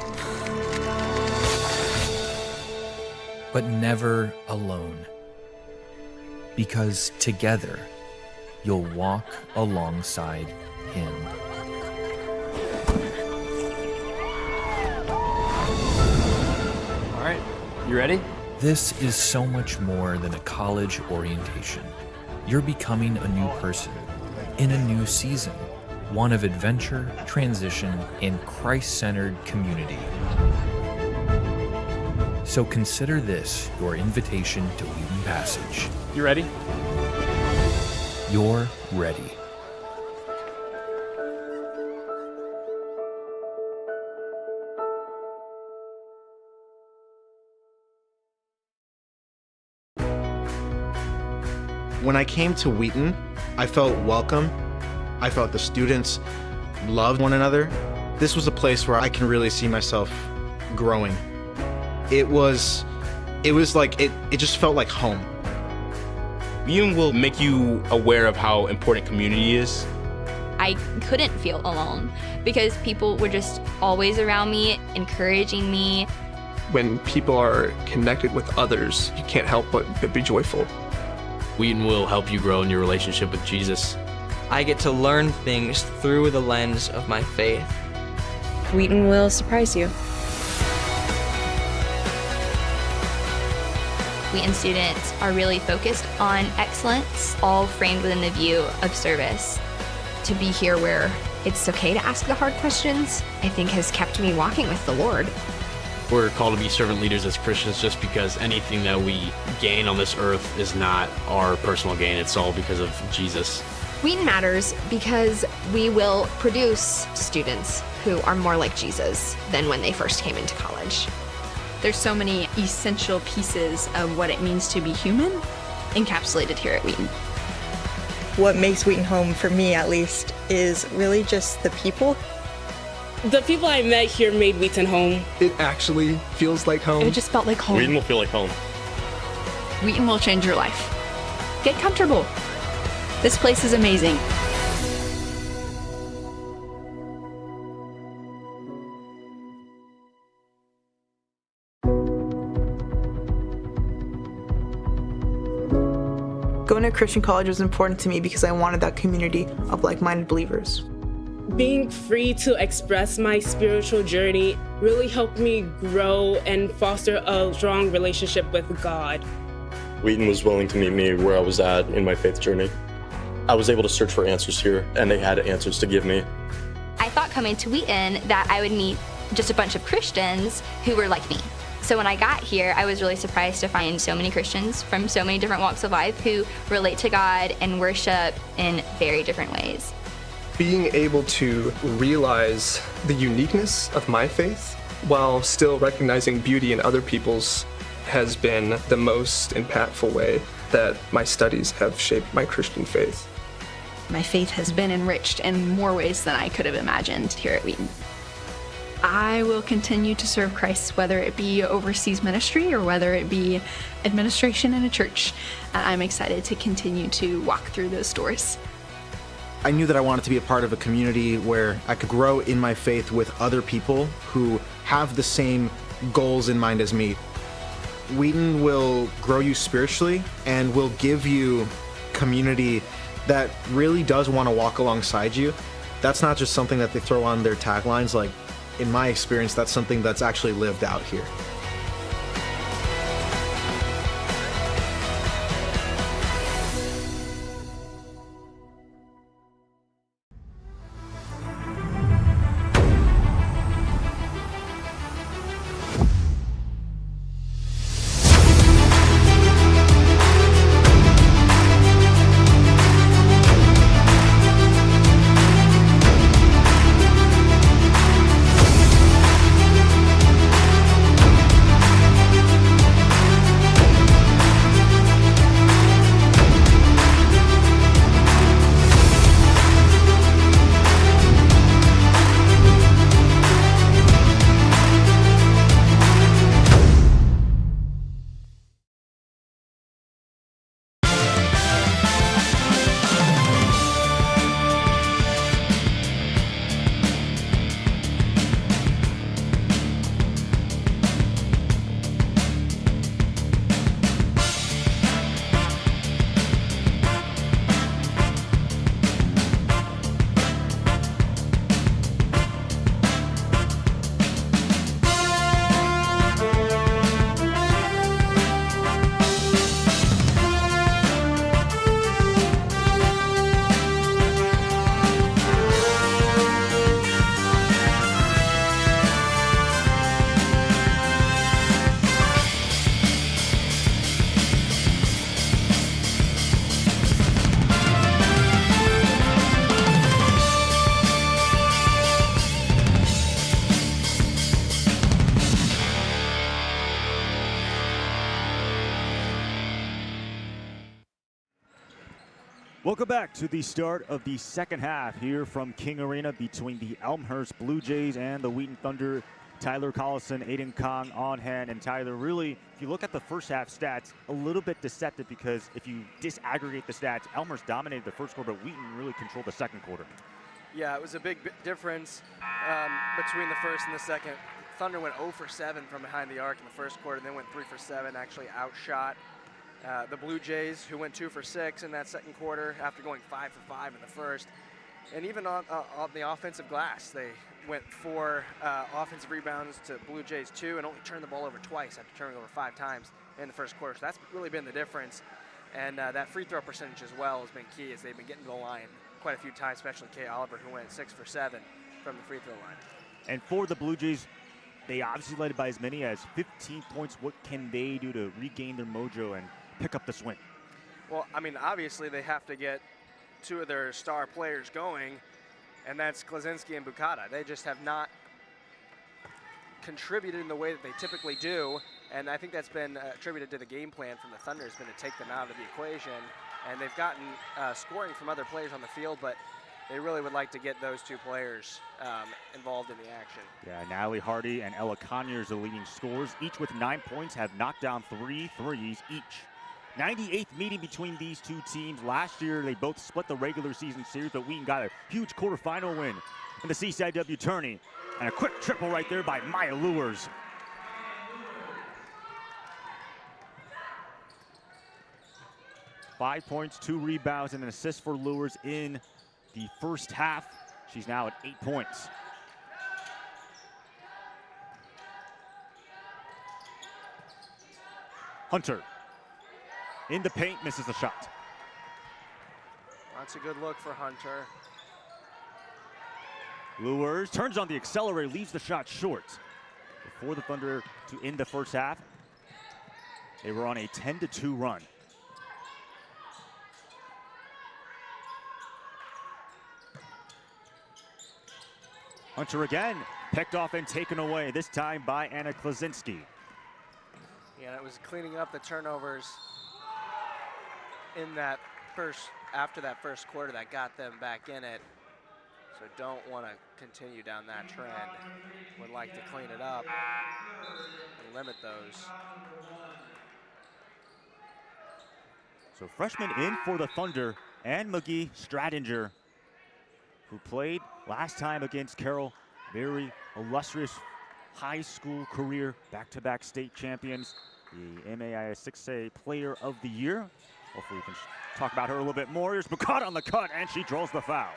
But never alone, because together you'll walk alongside Him. All right, you ready? This is so much more than a college orientation. You're becoming a new person in a new season, one of adventure, transition, and Christ-centered community. So consider this your invitation to Wheaton Passage. You ready? You're ready. When I came to Wheaton, I felt welcome. I felt the students loved one another. This was a place where I can really see myself growing. It just felt like home. Wheaton will make you aware of how important community is. I couldn't feel alone because people were just always around me, encouraging me. When people are connected with others, you can't help but be joyful. Wheaton will help you grow in your relationship with Jesus. I get to learn things through the lens of my faith. Wheaton will surprise you. Wheaton students are really focused on excellence, all framed within the view of service. To be here where it's okay to ask the hard questions, I think has kept me walking with the Lord. We're called to be servant leaders as Christians just because anything that we gain on this earth is not our personal gain. It's all because of Jesus. Wheaton matters because we will produce students who are more like Jesus than when they first came into college. There's so many essential pieces of what it means to be human encapsulated here at Wheaton. What makes Wheaton home, for me at least, is really just the people. The people I met here made Wheaton home. It actually feels like home. It just felt like home. Wheaton will feel like home. Wheaton will change your life. Get comfortable. This place is amazing. Going to Christian college was important to me because I wanted that community of like-minded believers. Being free to express my spiritual journey really helped me grow and foster a strong relationship with God. Wheaton was willing to meet me where I was at in my faith journey. I was able to search for answers here, and they had answers to give me. I thought coming to Wheaton that I would meet just a bunch of Christians who were like me. So when I got here, I was really surprised to find so many Christians from so many different walks of life who relate to God and worship in very different ways. Being able to realize the uniqueness of my faith while still recognizing beauty in other people's has been the most impactful way that my studies have shaped my Christian faith. My faith has been enriched in more ways than I could have imagined here at Wheaton. I will continue to serve Christ, whether it be overseas ministry or whether it be administration in a church. I'm excited to continue to walk through those doors. I knew that I wanted to be a part of a community where I could grow in my faith with other people who have the same goals in mind as me. Wheaton will grow you spiritually and will give you community that really does want to walk alongside you. That's not just something that they throw on their taglines. Like, in my experience, that's something that's actually lived out here. Welcome back to the start of the second half here from King Arena between the Elmhurst Blue Jays and the Wheaton Thunder. Tyler Collison, Aiden Kong on hand, and Tyler, really, if you look at the first half stats, a little bit deceptive because if you disaggregate the stats, Elmhurst dominated the first quarter, but Wheaton really controlled the second quarter. Yeah, it was a big difference between the first and the second. Thunder went 0 for 7 from behind the arc in the first quarter, then went 3 for 7, actually outshot the Blue Jays, who went 2 for 6 in that second quarter after going 5 for 5 in the first. And even on the offensive glass, they went 4 offensive rebounds to Blue Jays 2 and only turned the ball over twice after turning over 5 times in the first quarter. So that's really been the difference. And that free throw percentage as well has been key as they've been getting to the line quite a few times, especially Kay Oliver, who went 6 for 7 from the free throw line. And for the Blue Jays, they obviously led by as many as 15 points. What can they do to regain their mojo and pick up this win? Well, I mean, obviously they have to get 2 of their star players going, and that's Klaczynski and Bukata. They just have not contributed in the way that they typically do, and I think that's been attributed to the game plan from the Thunder has been to take them out of the equation, and they've gotten scoring from other players on the field, but they really would like to get those 2 players involved in the action. Yeah, Natalie Hardy and Ella Conyers, the leading scorers, each with 9 points, have knocked down 3 threes each. 98th meeting between these 2 teams. Last year, they both split the regular season series, but Wheaton got a huge quarterfinal win in the CCIW tourney. And a quick triple right there by Maya Lewers. Five points, 2 rebounds, and an assist for Lewers in the first half. She's now at 8 points. Hunter in the paint, misses the shot. That's a good look for Hunter. Lewers turns on the accelerator, leaves the shot short. Before the Thunder to end the first half, they were on a 10-2 run. Hunter again, picked off and taken away, this time by Anna Klaczynski. Yeah, it was cleaning up the turnovers in that after that first quarter that got them back in it. So don't want to continue down that trend. Would like to clean it up and limit those. So freshman in for the Thunder, Ann McGee Stradinger, who played last time against Carroll. Very illustrious high school career, back-to-back state champions, the MAIS 6A Player of the Year. Hopefully we can talk about her a little bit more. Here's Bukata on the cut, and she draws the foul.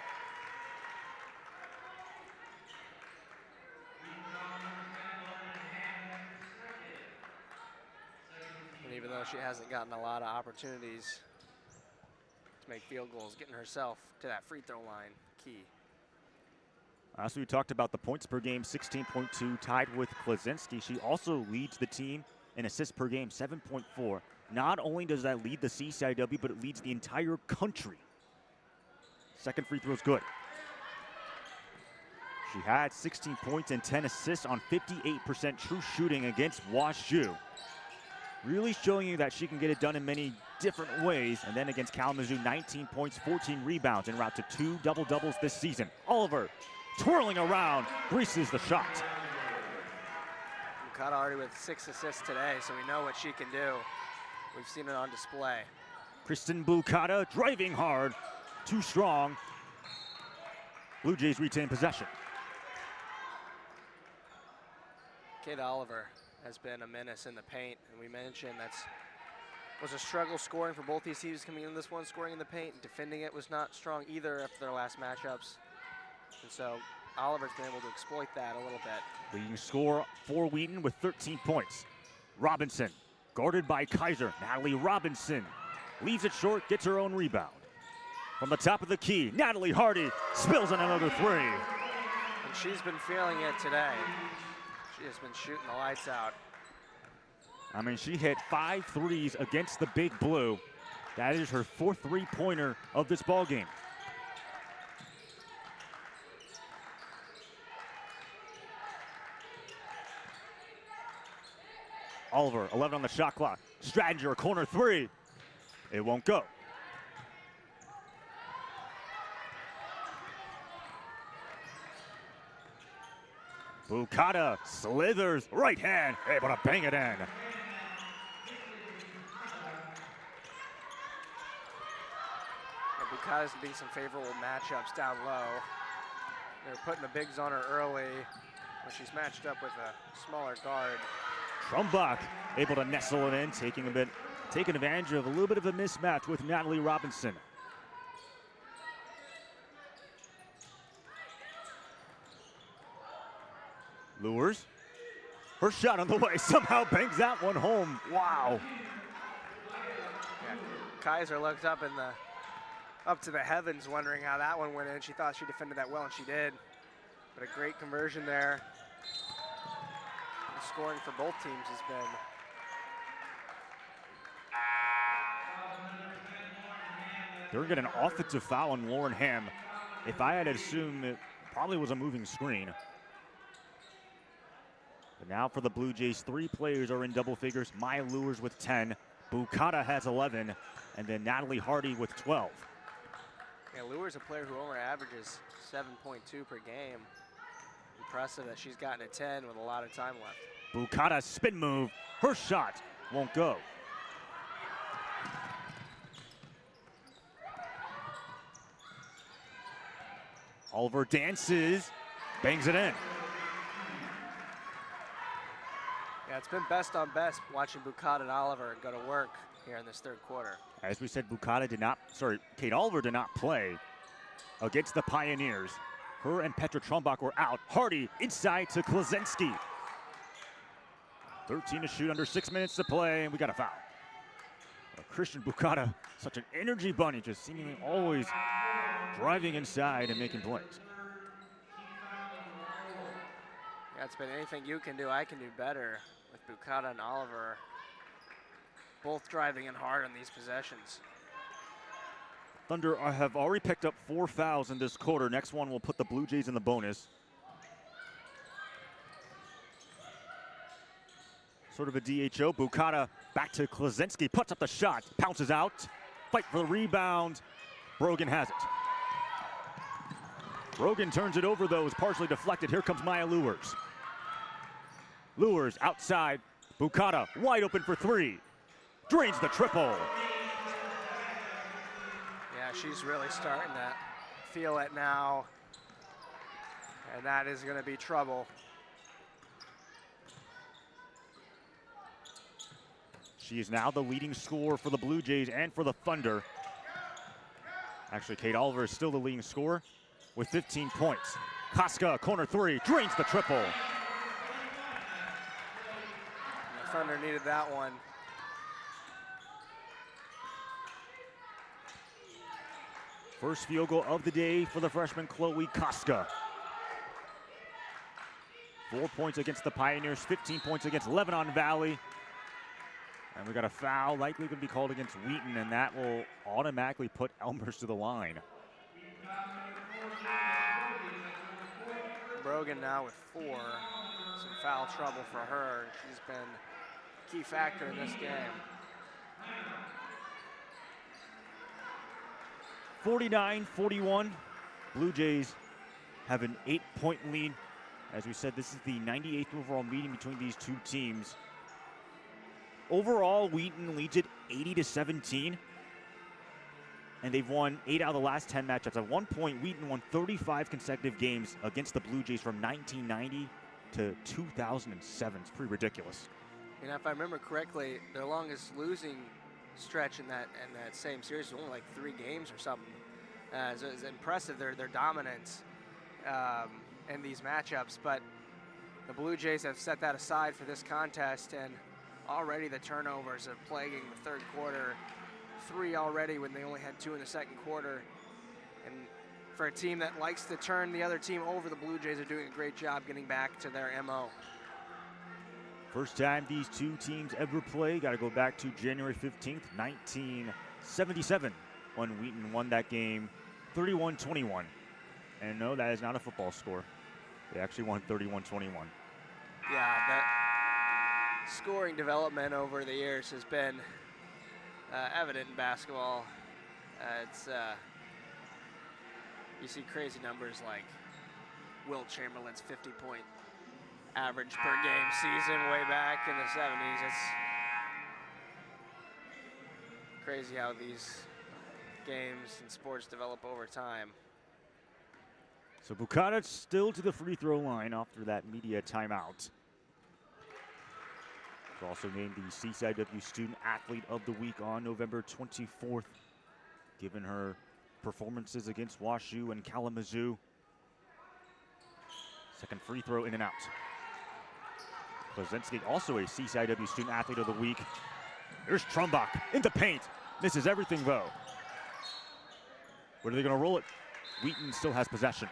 And even though she hasn't gotten a lot of opportunities to make field goals, getting herself to that free throw line, key. So we talked about the points per game, 16.2, tied with Klaczynski. She also leads the team in assists per game, 7.4. Not only does that lead the CCIW, but it leads the entire country. Second free throw is good. She had 16 points and 10 assists on 58% true shooting against WashU. Really showing you that she can get it done in many different ways. And then against Kalamazoo, 19 points, 14 rebounds, en route to 2 double-doubles this season. Oliver twirling around, greases the shot. Bukata already with 6 assists today, so we know what she can do. We've seen it on display. Kristen Bukata driving hard, too strong. Blue Jays retain possession. Kate Oliver has been a menace in the paint, and we mentioned was a struggle scoring for both these teams coming into this one, scoring in the paint. Defending it was not strong either after their last matchups. And so Oliver's been able to exploit that a little bit. Leading scorer for Wheaton with 13 points. Robinson, guarded by Kaiser. Natalie Robinson leaves it short, gets her own rebound. From the top of the key, Natalie Hardy spills in another 3. And she's been feeling it today. She has been shooting the lights out. I mean, she hit 5 threes against the Big Blue. That is her 4th three-pointer of this ball game. Oliver, 11 on the shot clock. Stradinger, corner 3. It won't go. Bukata slithers, right hand, able to bang it in. Because being some favorable matchups down low, they're putting the bigs on her early when she's matched up with a smaller guard. Trumbach able to nestle it in, taking advantage of a little bit of a mismatch with Natalie Robinson. Lures. Her shot on the way, somehow bangs that one home. Wow. Yeah, Kaiser looked up to the heavens wondering how that one went in. She thought she defended that well, and she did. But a great conversion there. The scoring for both teams has been They're going to get an offensive foul on Lauren Ham. If I had to assume, it probably was a moving screen. But now for the Blue Jays, 3 players are in double figures. Maya Lures with 10, Bukata has 11, and then Natalie Hardy with 12. Yeah, Lures a player who only averages 7.2 per game. Impressive that she's gotten a 10 with a lot of time left. Bukata spin move, her shot won't go. Oliver dances, bangs it in. Yeah, it's been best on best watching Bukata and Oliver go to work here in this third quarter. As we said, Kate Oliver did not play against the Pioneers. Her and Petra Trumbach were out. Hardy inside to Klazensky. 13 to shoot, under 6 minutes to play, and we got a foul. Christian Bukata, such an energy bunny, just seemingly always driving inside and making plays. Yeah, it's been anything you can do, I can do better with Bukata and Oliver both driving in hard on these possessions. Thunder have already picked up 4 fouls in this quarter. Next one will put the Blue Jays in the bonus. Sort of a DHO. Bukata back to Klazensky, puts up the shot, pounces out, fight for the rebound. Brogan has it. Brogan turns it over though, is partially deflected. Here comes Maya Lures. Lures outside, Bukata wide open for 3. Drains the triple. Yeah, she's really starting to feel it now. And that is going to be trouble. She is now the leading scorer for the Blue Jays and for the Thunder. Actually, Kate Oliver is still the leading scorer with 15 points. Koska, corner 3, drains the triple. The Thunder needed that one. First field goal of the day for the freshman Chloe Koska. 4 points against the Pioneers, 15 points against Lebanon Valley. And we got a foul likely going to be called against Wheaton, and that will automatically put Elmhurst to the line. Brogan now with 4. Some foul trouble for her. She's been a key factor in this game. 49-41. Blue Jays have an 8-point lead. As we said, this is the 98th overall meeting between these two teams. Overall, Wheaton leads it 80-17. And they've won 8 out of the last 10 matchups. At one point, Wheaton won 35 consecutive games against the Blue Jays from 1990 to 2007. It's pretty ridiculous. And if I remember correctly, their longest losing stretch in that same series was only like 3 games or something. So it's impressive their dominance in these matchups. But the Blue Jays have set that aside for this contest, and already the turnovers are plaguing the third quarter. 3 already when they only had 2 in the second quarter. And for a team that likes to turn the other team over, the Blue Jays are doing a great job getting back to their MO. First time these two teams ever play. Got to go back to January 15th, 1977, when Wheaton won that game 31-21. And no, that is not a football score. They actually won 31-21. Yeah, that scoring development over the years has been evident in basketball. You see crazy numbers like Wilt Chamberlain's 50-point average per game season way back in the 70s. It's crazy how these games and sports develop over time. So Bukata still to the free throw line after that media timeout. She's also named the CCIW Student Athlete of the Week on November 24th, given her performances against WashU and Kalamazoo. Second free throw in and out. Klozensky also a CCIW Student Athlete of the Week. Here's Trumbach in the paint. Misses everything though. Where are they going to roll it? Wheaton still has possession.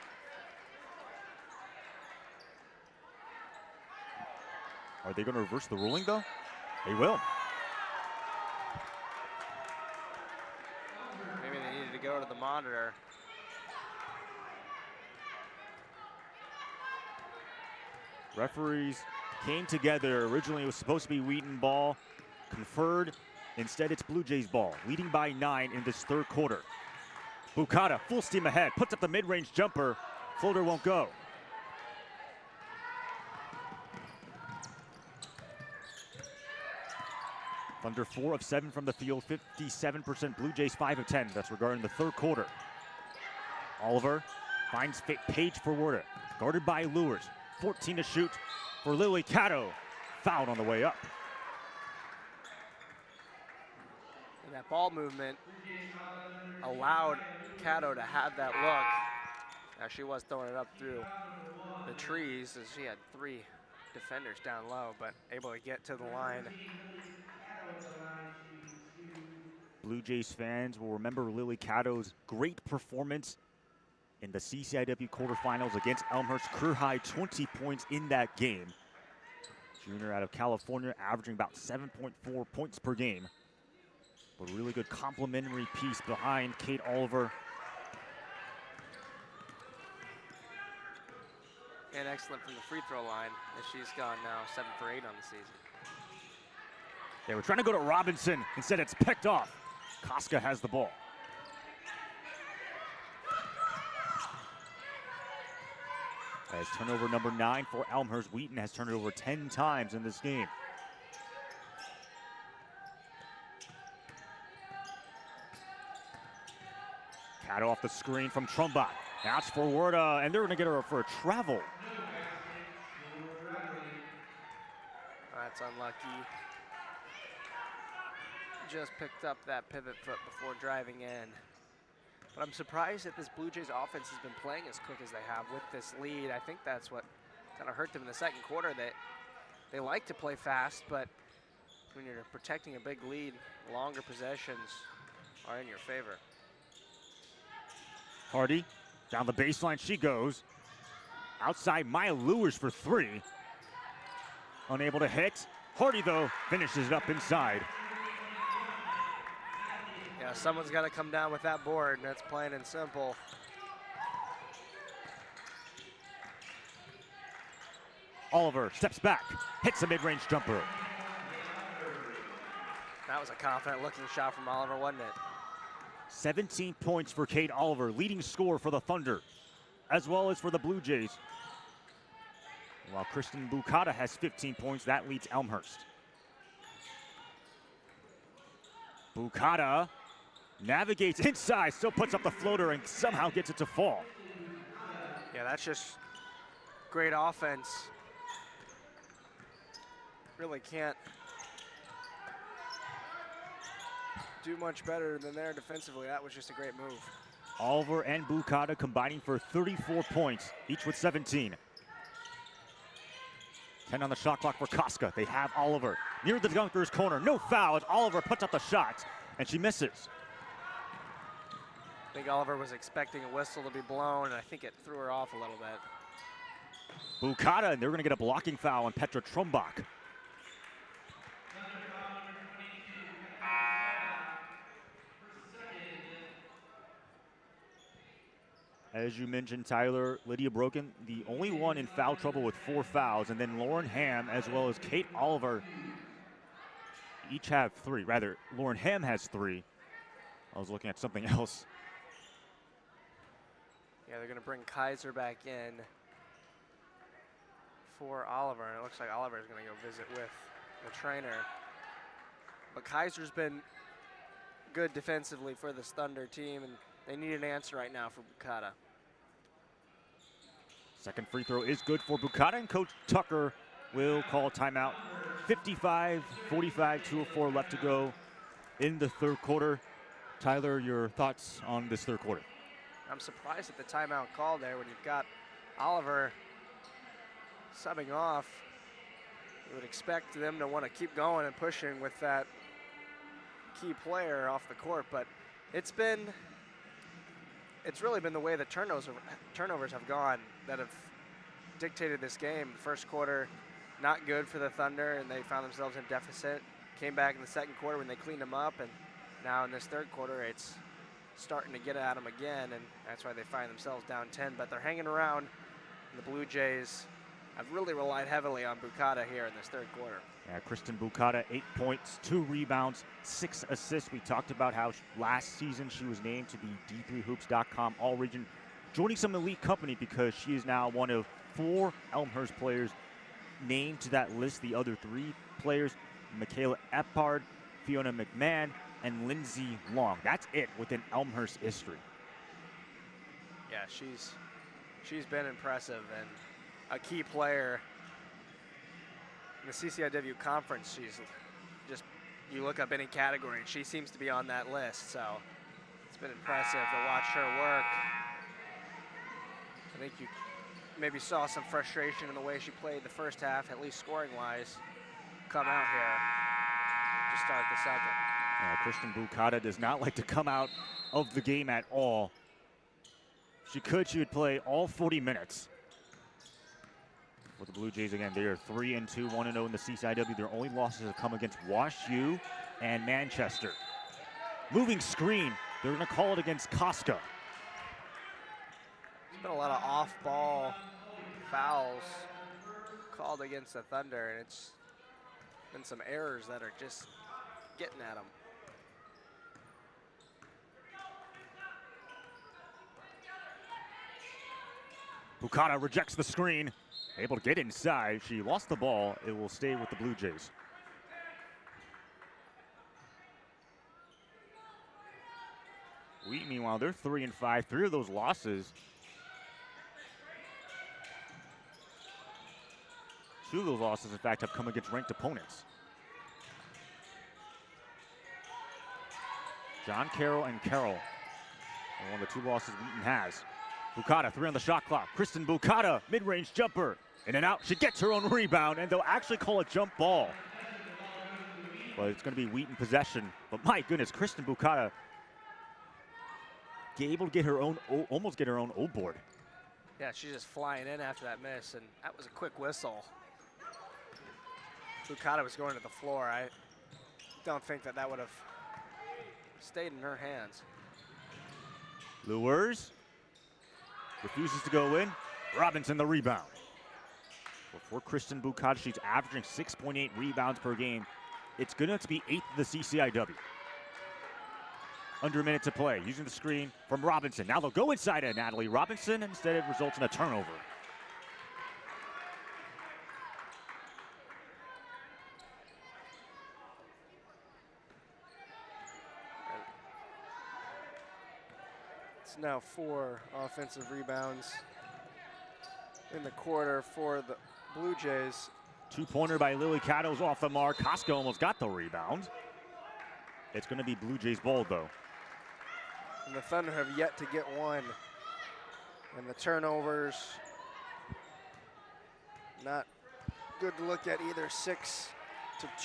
Are they going to reverse the ruling though? They will. Maybe they needed to go to the monitor. Referees came together. Originally it was supposed to be Wheaton ball, conferred. Instead it's Blue Jays ball, leading by 9 in this third quarter. Bukata full steam ahead, puts up the mid-range jumper. Floater won't go. Thunder 4 of 7 from the field, 57%. Blue Jays 5 of 10. That's regarding the third quarter. Oliver finds Page for Werder, guarded by Lewis. 14 to shoot for Lily Cato. Fouled on the way up. And that ball movement allowed Cato to have that look. Now she was throwing it up through the trees as she had 3 defenders down low, but able to get to the line. Blue Jays fans will remember Lily Cato's great performance in the CCIW quarterfinals against Elmhurst. Career high 20 points in that game. Junior out of California, averaging about 7.4 points per game. But a really good complimentary piece behind Kate Oliver. And excellent from the free throw line as she's gone now 7 for 8 on the season. They were trying to go to Robinson. Instead, it's picked off. Koska has the ball. As turnover number 9 for Elmhurst. Wheaton has turned it over 10 times in this game. Cato off the screen from Trumbach. That's for Werda, and they're going to get her for a travel. That's unlucky. Just picked up that pivot foot before driving in. But I'm surprised that this Blue Jays offense has been playing as quick as they have with this lead. I think that's what kind of hurt them in the second quarter. That they like to play fast, but when you're protecting a big lead, longer possessions are in your favor. Hardy, down the baseline she goes. Outside, Maya Lewis for 3. Unable to hit. Hardy, though, finishes it up inside. Yeah, someone's got to come down with that board, and that's plain and simple. Oliver steps back, hits a mid-range jumper. That was a confident-looking shot from Oliver, wasn't it? 17 points for Kate Oliver, leading scorer for the Thunder, as well as for the Blue Jays. While Kristen Bukata has 15 points, that leads Elmhurst. Bukata navigates inside, still puts up the floater and somehow gets it to fall. Yeah, that's just great offense. Really can't do much better than there defensively. That was just a great move. Oliver and Bukata combining for 34 points, each with 17. 10 on the shot clock for Koska. They have Oliver near the dunker's corner. No foul as Oliver puts up the shot, and she misses. I think Oliver was expecting a whistle to be blown, and I think it threw her off a little bit. Bukata, and they're going to get a blocking foul on Petra Trumbach. As you mentioned, Tyler, Lydia Broken, the only one in foul trouble with 4 fouls, and then Lauren Ham as well as Kate Oliver each have 3. Rather, Lauren Ham has 3. I was looking at something else. Yeah, they're going to bring Kaiser back in for Oliver, and it looks like Oliver is going to go visit with the trainer. But Kaiser's been good defensively for this Thunder team, and they need an answer right now for Bukata. Second free throw is good for Bukata, and Coach Tucker will call timeout. 55-45, 2:04 left to go in the third quarter. Tyler, your thoughts on this third quarter? I'm surprised at the timeout call there when you've got Oliver subbing off. You would expect them to want to keep going and pushing with that key player off the court, but it's really been the way the turnovers have gone that have dictated this game. The first quarter, not good for the Thunder, and they found themselves in deficit. Came back in the second quarter when they cleaned them up, and now in this third quarter, it's starting to get at them again, and that's why they find themselves down 10. But they're hanging around. And the Blue Jays have really relied heavily on Bukata here in this third quarter. Yeah, Kristen Bukata, 8 points, 2 rebounds, 6 assists. We talked about how last season she was named to the D3Hoops.com All-Region, joining some elite company because she is now one of 4 Elmhurst players named to that list. The other 3 players, Michaela Eppard, Fiona McMahon, and Lindsay Long. That's it within Elmhurst history. Yeah, she's been impressive and a key player in the CCIW conference. She's just, you look up any category and she seems to be on that list, so it's been impressive to watch her work. I think you maybe saw some frustration in the way she played the first half, at least scoring-wise, come out here to start the second. Kristen Bukata does not like to come out of the game at all. She would play all 40 minutes. With the Blue Jays again, they are 3-2, 1-0 in the CCIW. Their only losses have come against Wash U and Manchester. Moving screen, they're gonna call it against Casca. There's been a lot of off-ball fouls called against the Thunder, and it's been some errors that are just getting at them. Bukata rejects the screen, able to get inside. She lost the ball. It will stay with the Blue Jays. Wheaton, meanwhile, they're 3-5. 3 of those losses. 2 of those losses, in fact, have come against ranked opponents. John Carroll and Carroll are one of the 2 losses Wheaton has. Bukata, 3 on the shot clock. Kristen Bukata, mid-range jumper. In and out, she gets her own rebound, and they'll actually call a jump ball. But it's gonna be Wheaton possession. But my goodness, Kristen Bukata able to get her own, almost get her own O-board. Yeah, she's just flying in after that miss, and that was a quick whistle. Bukata was going to the floor. I don't think that would have stayed in her hands. Lures. Refuses to go in. Robinson the rebound. For Kristen Bukata, she's averaging 6.8 rebounds per game. It's good enough to be 8th in the CCIW. Under a minute to play, using the screen from Robinson. Now they'll go inside of Natalie Robinson, and instead it results in a turnover. It's now 4 offensive rebounds in the quarter for the Blue Jays. 2-pointer by Lily Cato's off the mark. Casca almost got the rebound. It's going to be Blue Jays ball, though. And the Thunder have yet to get one. And the turnovers, not good to look at either. 6-2.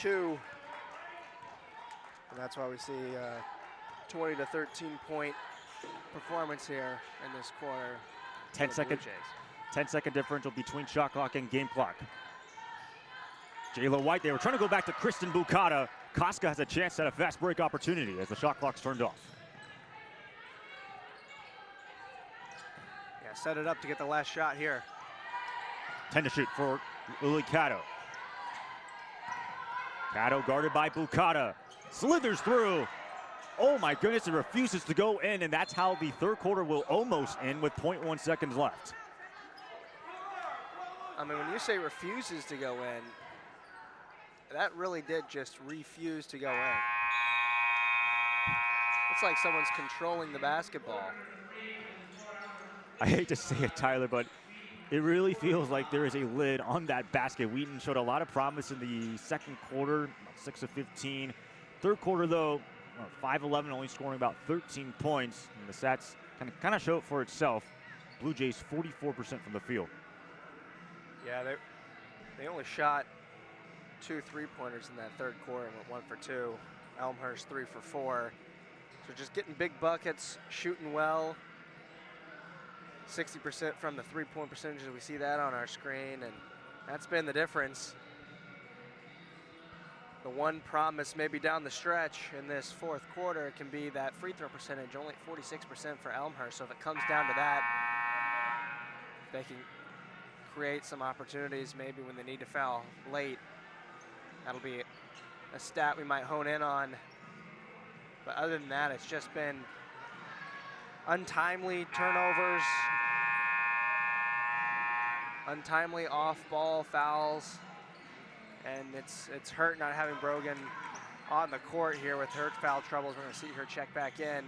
And that's why we see 20 to 13 point performance here in this quarter. 10-second differential between shot clock and game clock. Jayla White, they were trying to go back to Kristen Bukata. Casca has a chance at a fast break opportunity as the shot clock's turned off. Yeah, set it up to get the last shot here. 10 to shoot for Lily Cato. Cato guarded by Bukata. Slithers through. Oh my goodness, it refuses to go in, and that's how the third quarter will almost end with 0.1 seconds left. I mean, when you say refuses to go in, that really did just refuse to go in. It's like someone's controlling the basketball. I hate to say it, Tyler, but it really feels like there is a lid on that basket. Wheaton showed a lot of promise in the second quarter, about 6 of 15. Third quarter, though, 5-11, only scoring about 13 points. And the stats kind of show it for itself. Blue Jays 44% from the field. Yeah, they only shot 2 3-pointers in that third quarter and went 1 for 2. Elmhurst 3 for 4. So just getting big buckets, shooting well. 60% from the 3-point percentages. We see that on our screen, and that's been the difference. The one promise maybe down the stretch in this fourth quarter can be that free throw percentage, only 46% for Elmhurst. So if it comes down to that, they can create some opportunities maybe when they need to foul late. That'll be a stat we might hone in on. But other than that, it's just been untimely turnovers, untimely off-ball fouls, and it's hurt not having Brogan on the court here with her foul troubles. We're going to see her check back in.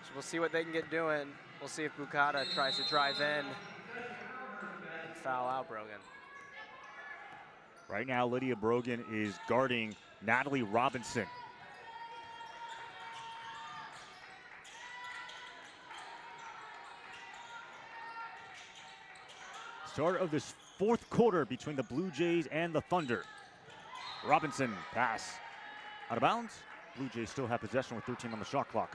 So we'll see what they can get doing. We'll see if Bukata tries to drive in and foul out Brogan. Right now, Lydia Brogan is guarding Natalie Robinson. Start of this fourth quarter between the Blue Jays and the Thunder. Robinson pass out of bounds. Blue Jays still have possession with 13 on the shot clock.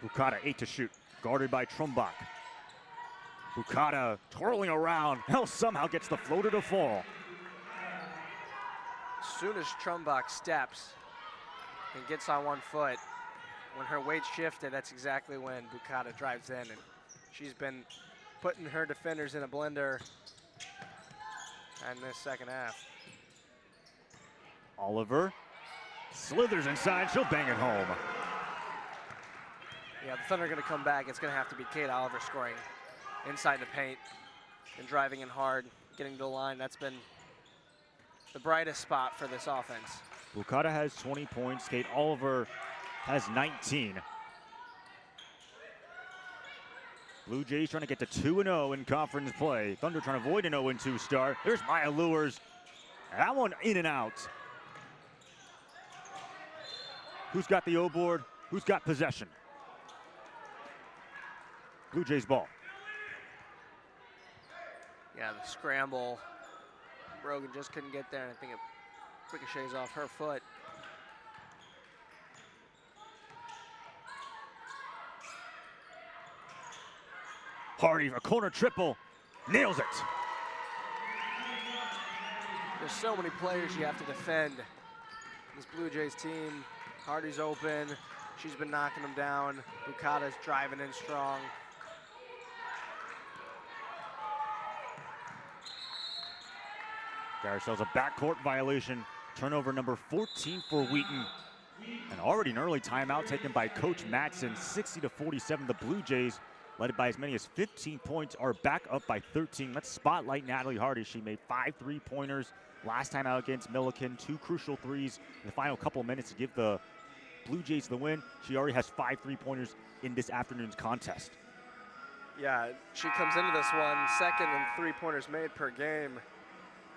Bukata 8 to shoot, guarded by Trumbach. Bukata twirling around, now somehow gets the floater to fall. As soon as Trumbach steps and gets on one foot, when her weight shifted, that's exactly when Bukata drives in, and she's been putting her defenders in a blender in this second half. Oliver slithers inside, she'll bang it home. Yeah, the Thunder are going to come back. It's going to have to be Kate Oliver scoring inside the paint and driving in hard, getting to the line. That's been the brightest spot for this offense. Bukata has 20 points. Kate Oliver has 19. Blue Jays trying to get to 2-0 in conference play. Thunder trying to avoid an 0-2 start. There's Maya Lewers. That one in and out. Who's got the O board? Who's got possession? Blue Jays ball. Yeah, the scramble. Brogan just couldn't get there, and I think it ricochets off her foot. Hardy, a corner triple, nails it. There's so many players you have to defend. This Blue Jays team, Hardy's open. She's been knocking them down. Bukata's driving in strong. Carousel's a backcourt violation. Turnover number 14 for Wheaton. And already an early timeout taken by Coach Madsen. 60-47, the Blue Jays, led by as many as 15 points, are back up by 13. Let's spotlight Natalie Hardy. She made 5 3-pointers last time out against Milliken. 2 crucial threes in the final couple of minutes to give the Blue Jays the win. She already has 5 3-pointers in this afternoon's contest. Yeah, she comes into this one second in 3-pointers made per game.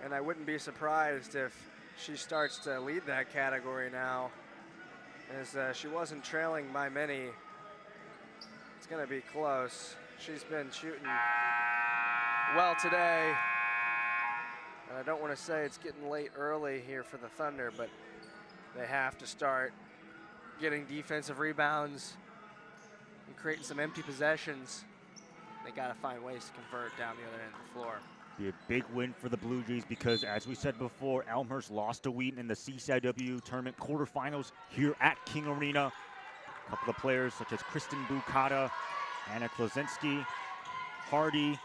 And I wouldn't be surprised if she starts to lead that category now, as she wasn't trailing by many. It's going to be close. She's been shooting well today. And I don't want to say it's getting late early here for the Thunder, but they have to start getting defensive rebounds and creating some empty possessions. They got to find ways to convert down the other end of the floor. Be a big win for the Blue Jays because, as we said before, Elmhurst lost to Wheaton in the CCIW tournament quarterfinals here at King Arena. A couple of players such as Kristen Bukata, Anna Klozinski, Hardy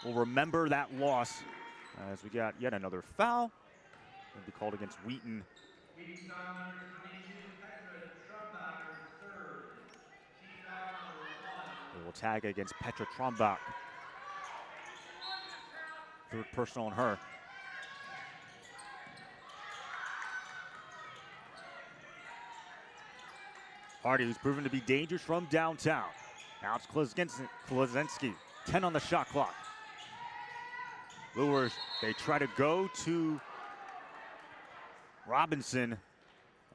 will remember that loss as we got yet another foul. It'll be called against Wheaton. They will tag against Petra Trombach. Third personal on her. Hardy, who's proven to be dangerous from downtown. Now it's Klozensky, 10 on the shot clock. Lures, they try to go to Robinson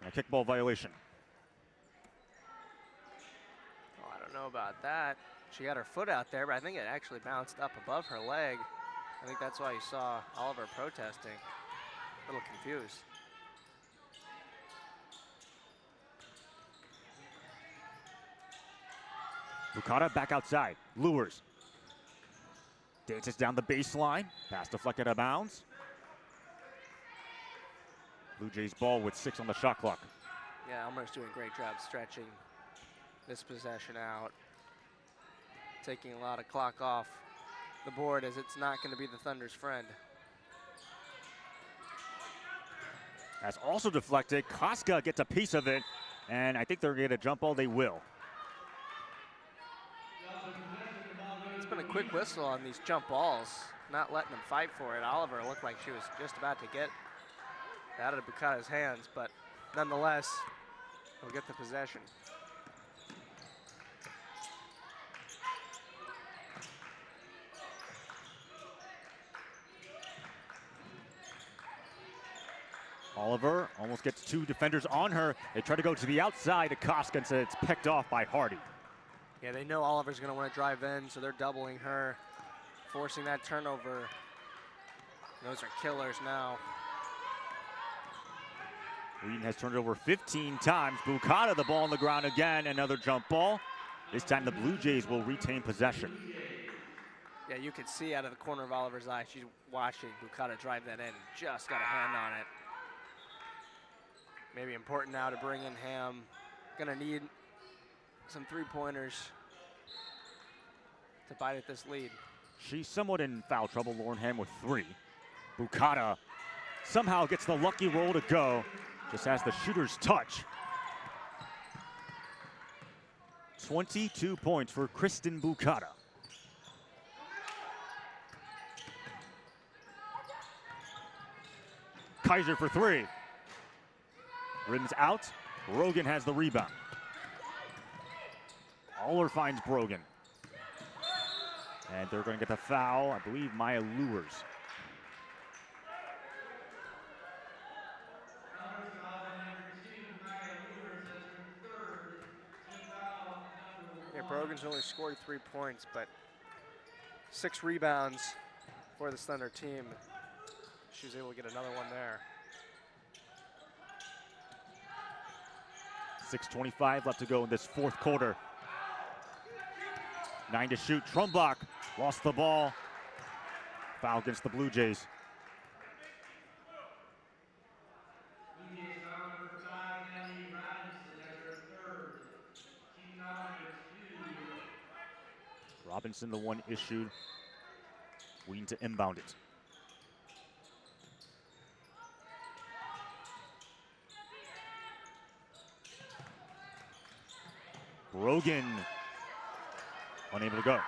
on a kickball violation. Oh, I don't know about that. She got her foot out there, but I think it actually bounced up above her leg. I think that's why you saw Oliver protesting. A little confused. Bukata back outside, lures. Dances down the baseline, pass deflected out of bounds. Blue Jays ball with 6 on the shot clock. Yeah, Elmhurst doing a great job stretching this possession out. Taking a lot of clock off the board as it's not going to be the Thunder's friend. That's also deflected. Koska gets a piece of it, and I think they're going to jump ball. They will. It's been a quick whistle on these jump balls, not letting them fight for it. Oliver looked like she was just about to get out of Bukata's hands, but nonetheless, he'll get the possession. Oliver almost gets 2 defenders on her. They try to go to the outside to Koska, and it's picked off by Hardy. Yeah, they know Oliver's going to want to drive in, so they're doubling her, forcing that turnover. Those are killers now. Wheaton has turned it over 15 times. Bukata the ball on the ground again, another jump ball. This time the Blue Jays will retain possession. Yeah, you can see out of the corner of Oliver's eye, she's watching Bukata drive that in and just got a hand on it. Maybe important now to bring in Ham. Gonna need some 3-pointers to bite at this lead. She's somewhat in foul trouble. Lauren Ham with 3. Bukata somehow gets the lucky roll to go. Just has the shooter's touch. 22 points for Kristen Bukata. Kaiser for 3. Rims out. Brogan has the rebound. Aller finds Brogan. And they're going to get the foul. I believe Maya Lures. Yeah, Brogan's only scored 3 points, but 6 rebounds for the Thunder team. She was able to get another one there. 6:25 left to go in this 4th quarter. 9 to shoot. Trumbach lost the ball. Foul against the Blue Jays. Robinson, the one issued. Wheaton to inbound it. Brogan unable to go.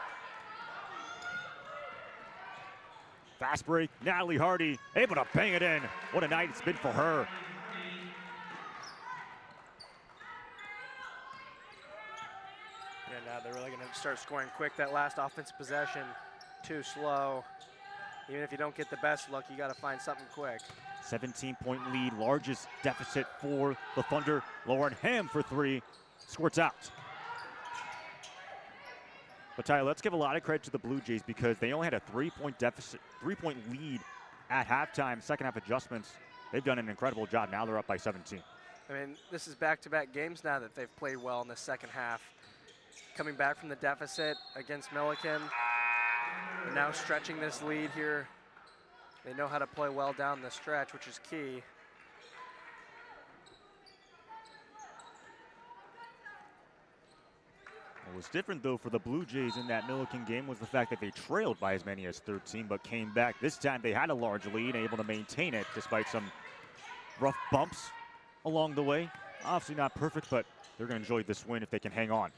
Fast break, Natalie Hardy able to bang it in. What a night it's been for her. Yeah, now they're really going to start scoring quick. That last offensive possession, too slow. Even if you don't get the best look, you got to find something quick. 17-point lead, largest deficit for the Thunder. Lauren Ham for 3, squirts out. But Tyler, let's give a lot of credit to the Blue Jays because they only had a 3-point deficit, 3-point lead at halftime. Second half adjustments, they've done an incredible job. Now they're up by 17. I mean, this is back-to-back games now that they've played well in the second half. Coming back from the deficit against Milliken, and now stretching this lead here. They know how to play well down the stretch, which is key. What was different, though, for the Blue Jays in that Milliken game was the fact that they trailed by as many as 13, but came back. This time they had a large lead, able to maintain it despite some rough bumps along the way. Obviously not perfect, but they're going to enjoy this win if they can hang on.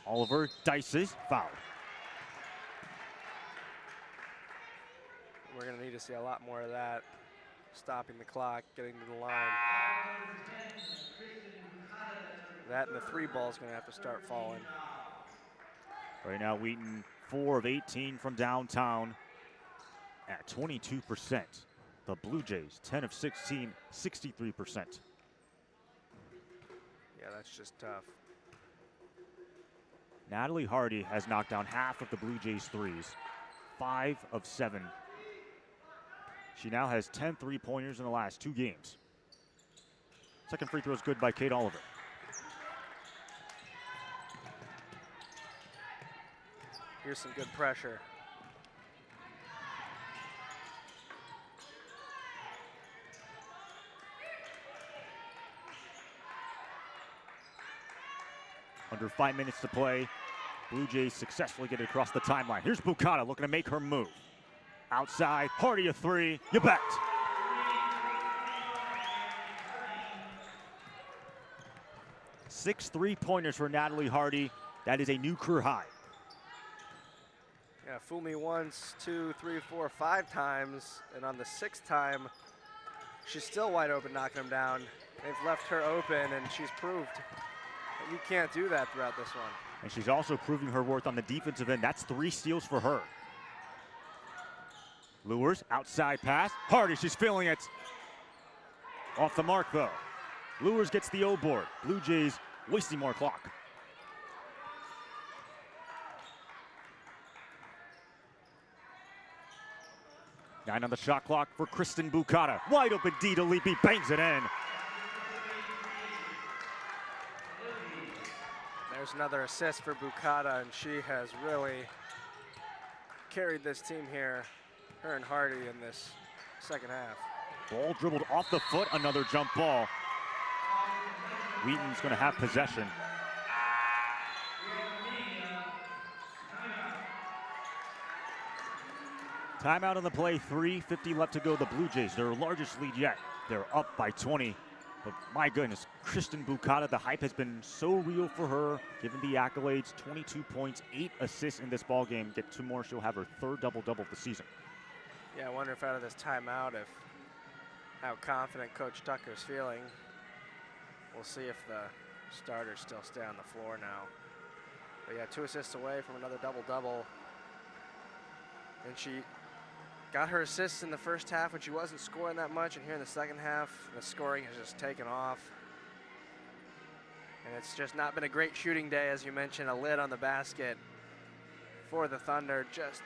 Oliver dices, foul. We're going to need to see a lot more of that. Stopping the clock, getting to the line. That and the three ball is going to have to start falling. Right now, Wheaton 4 of 18 from downtown at 22%. The Blue Jays 10 of 16, 63%. Yeah, that's just tough. Natalie Hardy has knocked down half of the Blue Jays' threes, 5 of 7. She now has 10 three-pointers in the last 2 games. Second free throw is good by Kate Oliver. Here's some good pressure. Under 5 minutes to play. Blue Jays successfully get it across the timeline. Here's Bukata looking to make her move. Outside, Hardy a three, you bet. Six three-pointers for Natalie Hardy. That is a new career high. Yeah, fool me once, 2, 3, 4, 5 times, and on the 6th time, she's still wide open knocking them down. They've left her open, and she's proved that you can't do that throughout this one. And she's also proving her worth on the defensive end. That's 3 steals for her. Lures, outside pass. Hardy, she's feeling it. Off the mark, though. Lures gets the O board. Blue Jays wasting more clock. Nine on the shot clock for Kristen Bukata. Wide open D to Leapy, bangs it in. There's another assist for Bukata, and she has really carried this team here, her and Hardy, in this second half. Ball dribbled off the foot, another jump ball. Wheaton's going to have possession. Timeout on the play, 3:50 left to go. The Blue Jays, their largest lead yet. They're up by 20. But my goodness, Kristen Bukata, the hype has been so real for her, given the accolades. 22 points, 8 assists in this ball game. Get 2 more, she'll have her 3rd double-double of the season. Yeah, I wonder if out of this timeout, how confident Coach Tucker's feeling. We'll see if the starters still stay on the floor now. But yeah, 2 assists away from another double-double. And she got her assists in the first half when she wasn't scoring that much, and here in the second half, the scoring has just taken off. And it's just not been a great shooting day, as you mentioned, a lid on the basket for the Thunder. Just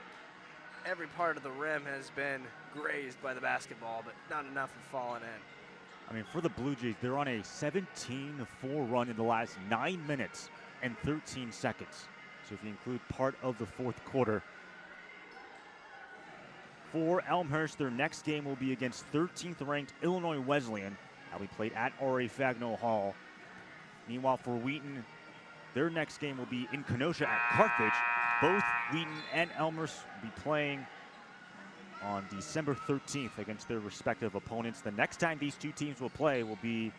every part of the rim has been grazed by the basketball, but not enough have fallen in. I mean, for the Blue Jays, they're on a 17-4 run in the last 9 minutes and 13 seconds. So if you include part of the 4th quarter. For Elmhurst, their next game will be against 13th ranked Illinois Wesleyan. That'll be played at R.A. Fagno Hall. Meanwhile, for Wheaton, their next game will be in Kenosha at Carthage. Both Wheaton and Elmhurst will be playing on December 13th against their respective opponents. The next time these 2 teams will play will be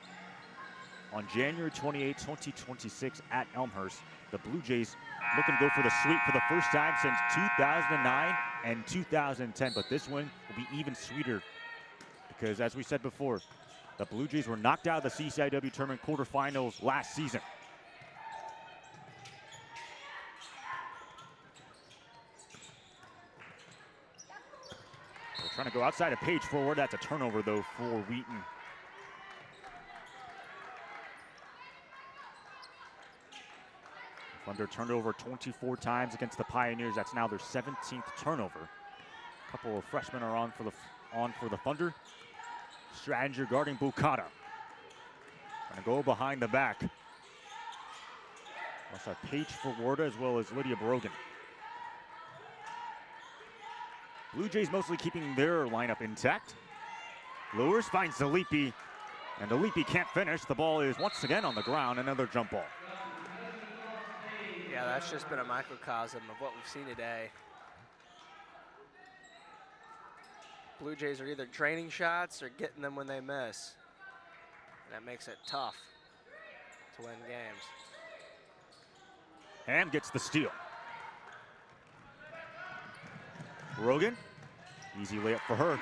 on January 28, 2026 at Elmhurst. The Blue Jays looking to go for the sweep for the first time since 2009 and 2010, but this win will be even sweeter because, as we said before, the Blue Jays were knocked out of the CCIW tournament quarterfinals last season. They're trying to go outside a page forward. That's a turnover, though, for Wheaton. Thunder turned over 24 times against the Pioneers. That's now their 17th turnover. A couple of freshmen are on for the Thunder. Stranger guarding Bukata. Gonna go behind the back. Also Paige Forwarda as well as Lydia Brogan. Blue Jays mostly keeping their lineup intact. Lures finds Dalipi, and Dalipi can't finish. The ball is once again on the ground. Another jump ball. Yeah, that's just been a microcosm of what we've seen today. Blue Jays are either draining shots or getting them when they miss. And that makes it tough to win games. Ham gets the steal. Rogan, easy layup for her.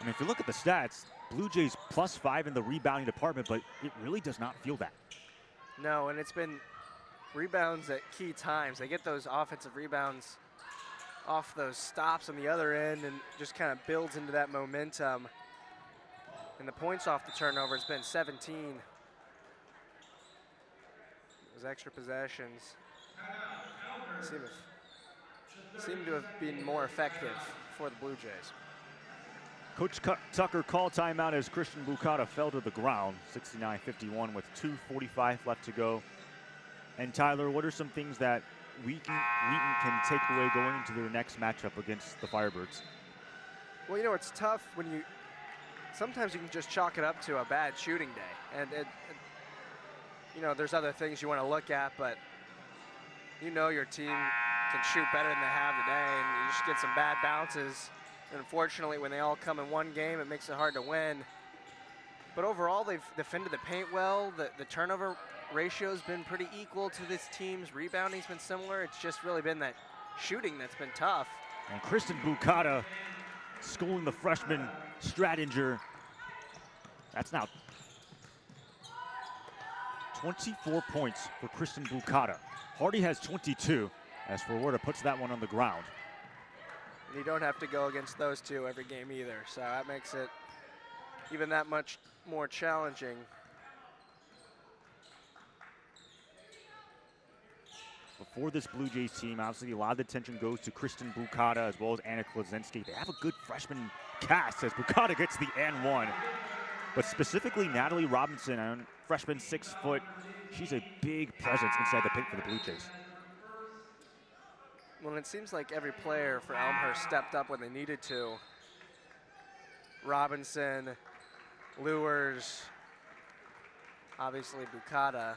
I mean, if you look at the stats, Blue Jays +5 in the rebounding department, but it really does not feel that. No, and it's been rebounds at key times. They get those offensive rebounds off those stops on the other end and just kind of builds into that momentum. And the points off the turnover has been 17. Those extra possessions seem to have been more effective for the Blue Jays. Coach Tucker called timeout as Christian Bukata fell to the ground, 69-51 with 2:45 left to go. And Tyler, what are some things that Wheaton can take away going into their next matchup against the Firebirds? Well, you know, it's tough when sometimes you can just chalk it up to a bad shooting day. And you know, there's other things you want to look at, but you know your team can shoot better than they have today, and you just get some bad bounces. And unfortunately, when they all come in one game, it makes it hard to win. But overall, they've defended the paint well. The turnover ratio's been pretty equal to this team's. Rebounding's been similar. It's just really been that shooting that's been tough. And Kristen Bukata schooling the freshman Stradinger. That's now 24 points for Kristen Bukata. Hardy has 22, as Forwarda puts that one on the ground. And you don't have to go against those two every game either, so that makes it even that much more challenging. For this Blue Jays team, obviously a lot of the attention goes to Kristen Bukata as well as Anna Klaczynski. They have a good freshman cast as Bukata gets the and one. But specifically Natalie Robinson, a freshman 6 foot, she's a big presence inside the paint for the Blue Jays. Well, it seems like every player for Elmhurst stepped up when they needed to. Robinson, Lewers, obviously Bukata,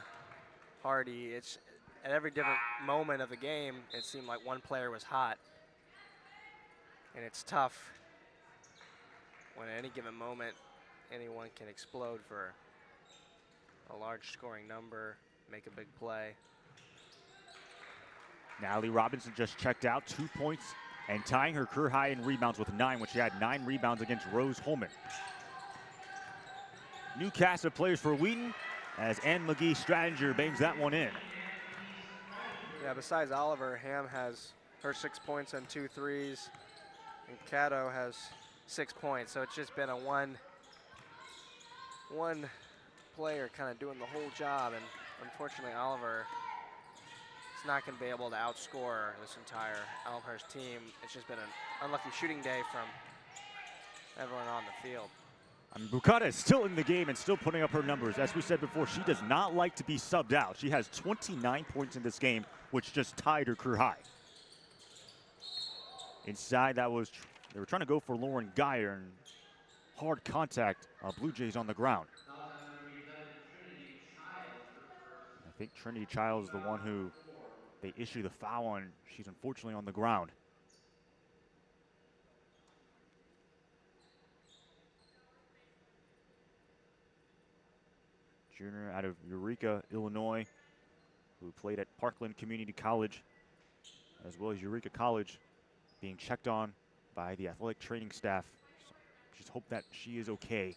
Hardy. It's at every different moment of the game, it seemed like one player was hot. And it's tough when at any given moment, anyone can explode for a large scoring number, make a big play. Natalie Robinson just checked out, 2 points, and tying her career high in rebounds with 9, when she had 9 rebounds against Rose Holman. New cast of players for Wheaton as Ann McGee Stradinger bangs that one in. Yeah, besides Oliver, Ham has her 6 points and 2 threes, and Cato has 6 points. So it's just been a one player kind of doing the whole job, and unfortunately Oliver is not going to be able to outscore this entire Elmhurst team. It's just been an unlucky shooting day from everyone on the field. I mean, Bukata is still in the game and still putting up her numbers. As we said before, she does not like to be subbed out. She has 29 points in this game, which just tied her career high. Inside, they were trying to go for Lauren Geyer, and hard contact. Blue Jays on the ground. I think Trinity Childs is the one who they issue the foul on. She's unfortunately on the ground. Junior out of Eureka, Illinois, who played at Parkland Community College, as well as Eureka College, being checked on by the athletic training staff. So just hope that she is okay.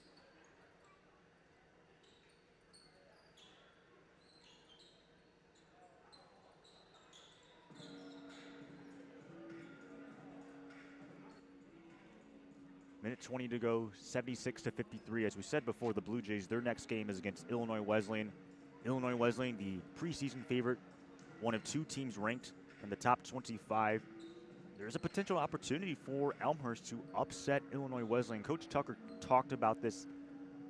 Minute 20 to go, 76-53. As we said before, the Blue Jays, their next game is against Illinois Wesleyan. Illinois Wesleyan, the preseason favorite, one of 2 teams ranked in the top 25. There's a potential opportunity for Elmhurst to upset Illinois Wesleyan. Coach Tucker talked about this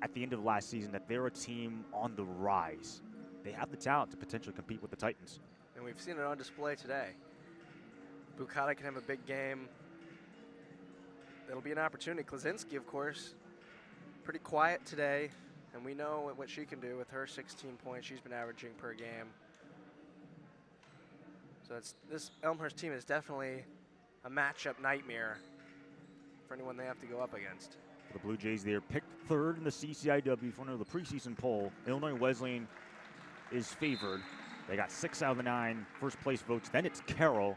at the end of last season, that they're a team on the rise. They have the talent to potentially compete with the Titans. And we've seen it on display today. Bukata can have a big game. It'll be an opportunity. Klaczynski, of course, pretty quiet today. And we know what she can do with her 16 points she's been averaging per game. So this Elmhurst team is definitely a matchup nightmare for anyone they have to go up against. For the Blue Jays, they are picked third in the CCIW for the preseason poll. Illinois Wesleyan is favored. They got 6 out of the 9 first place votes. Then it's Carroll.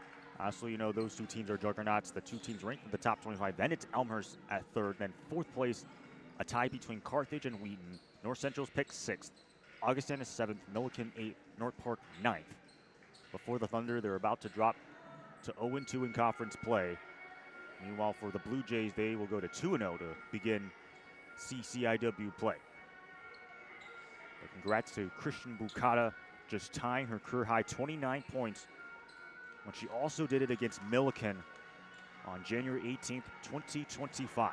So you know those two teams are juggernauts. The two teams ranked in the top 25. Then it's Elmhurst at third. Then fourth place, a tie between Carthage and Wheaton. North Central's picked 6th. Augustana is 7th. Milliken 8th. North Park 9th. Before the Thunder, they're about to drop to 0-2 in conference play. Meanwhile, for the Blue Jays, they will go to 2-0 to begin CCIW play. But congrats to Christian Bukata, just tying her career high 29 points when she also did it against Milliken on January 18th, 2025.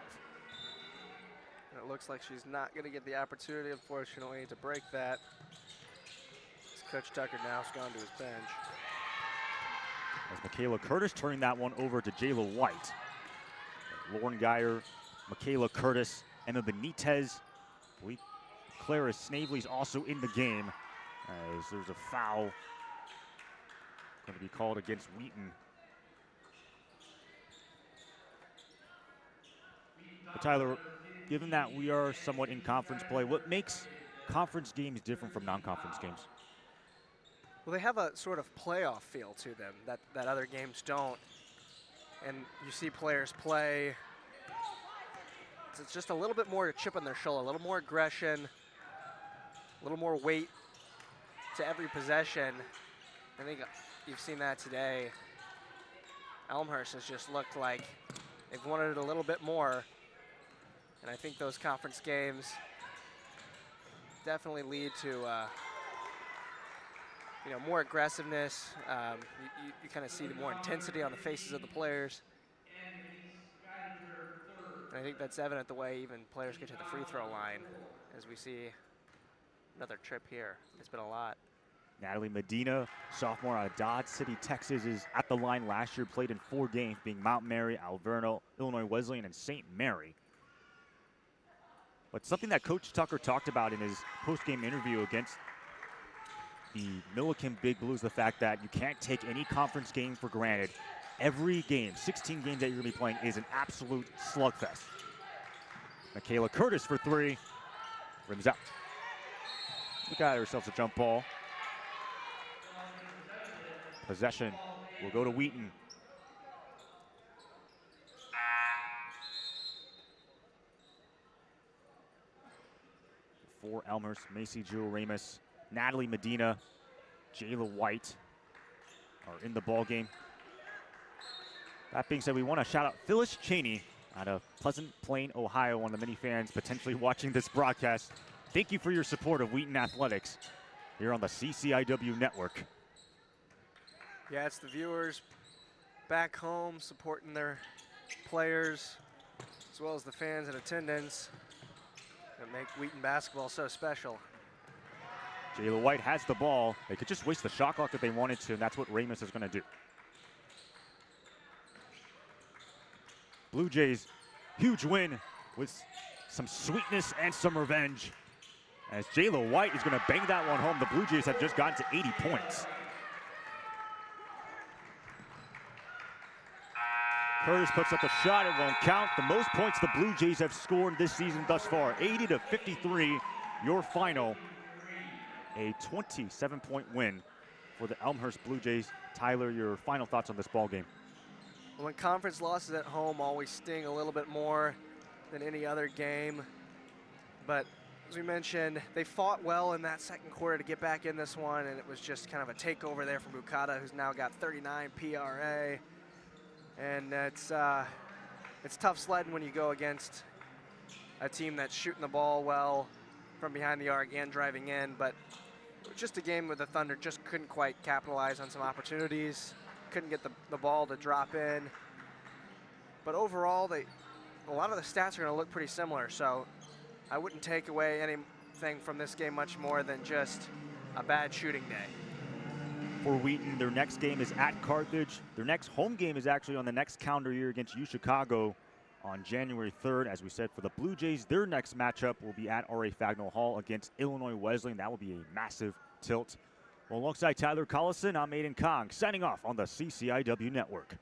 And it looks like she's not going to get the opportunity, unfortunately, to break that. As Coach Tucker now has gone to his bench. As Michaela Curtis turning that one over to Jayla White. Lauren Geyer, Michaela Curtis, Emma Benitez. I believe Clara Snavely's also in the game, as there's a foul going to be called against Wheaton. But Tyler, given that we are somewhat in conference play, what makes conference games different from non-conference games? Well, they have a sort of playoff feel to them that other games don't. And you see players play. It's just a little bit more chip on their shoulder, a little more aggression, a little more weight to every possession. I think you've seen that today. Elmhurst has just looked like they've wanted it a little bit more. And I think those conference games definitely lead to more aggressiveness. You kind of see the more intensity on the faces of the players. And I think that's evident the way even players get to the free throw line, as we see another trip here. It's been a lot. Natalie Medina, sophomore out of Dodge City, Texas, is at the line last year, played in 4 games, being Mount Mary, Alverno, Illinois Wesleyan, and St. Mary. But something that Coach Tucker talked about in his post-game interview against the Milliken Big Blues, the fact that you can't take any conference game for granted. Every game, 16 games that you're going to be playing, is an absolute slugfest. Michaela Curtis for 3. Rims out. We got ourselves a jump ball. Possession will go to Wheaton. For Elmhurst, Macy Jewel Ramus, Natalie Medina, Jayla White are in the ball game. That being said, we want to shout out Phyllis Cheney out of Pleasant Plain, Ohio, one of the many fans potentially watching this broadcast. Thank you for your support of Wheaton Athletics here on the CCIW network. Yeah, it's the viewers back home supporting their players, as well as the fans in attendance that make Wheaton basketball so special. Jayla White has the ball. They could just waste the shot clock if they wanted to, and that's what Ramus is going to do. Blue Jays, huge win with some sweetness and some revenge. As Jayla White is going to bang that one home. The Blue Jays have just gotten to 80 points. Curtis puts up a shot, it won't count. The most points the Blue Jays have scored this season thus far, 80-53, your final. A 27-point win for the Elmhurst Blue Jays. Tyler, your final thoughts on this ball game? When conference losses at home always sting a little bit more than any other game. But as we mentioned, they fought well in that second quarter to get back in this one, and it was just kind of a takeover there from Bukata, who's now got 39 PRA. And it's tough sledding when you go against a team that's shooting the ball well from behind the arc and driving in. But it was just a game where the Thunder just couldn't quite capitalize on some opportunities. Couldn't get the ball to drop in. But overall, a lot of the stats are going to look pretty similar. So I wouldn't take away anything from this game much more than just a bad shooting day. For Wheaton, their next game is at Carthage. Their next home game is actually on the next calendar year against UChicago on January 3rd. As we said, for the Blue Jays, their next matchup will be at R.A. Fagnall Hall against Illinois Wesleyan. That will be a massive tilt. Well, alongside Tyler Collison, I'm Aiden Kong, signing off on the CCIW Network.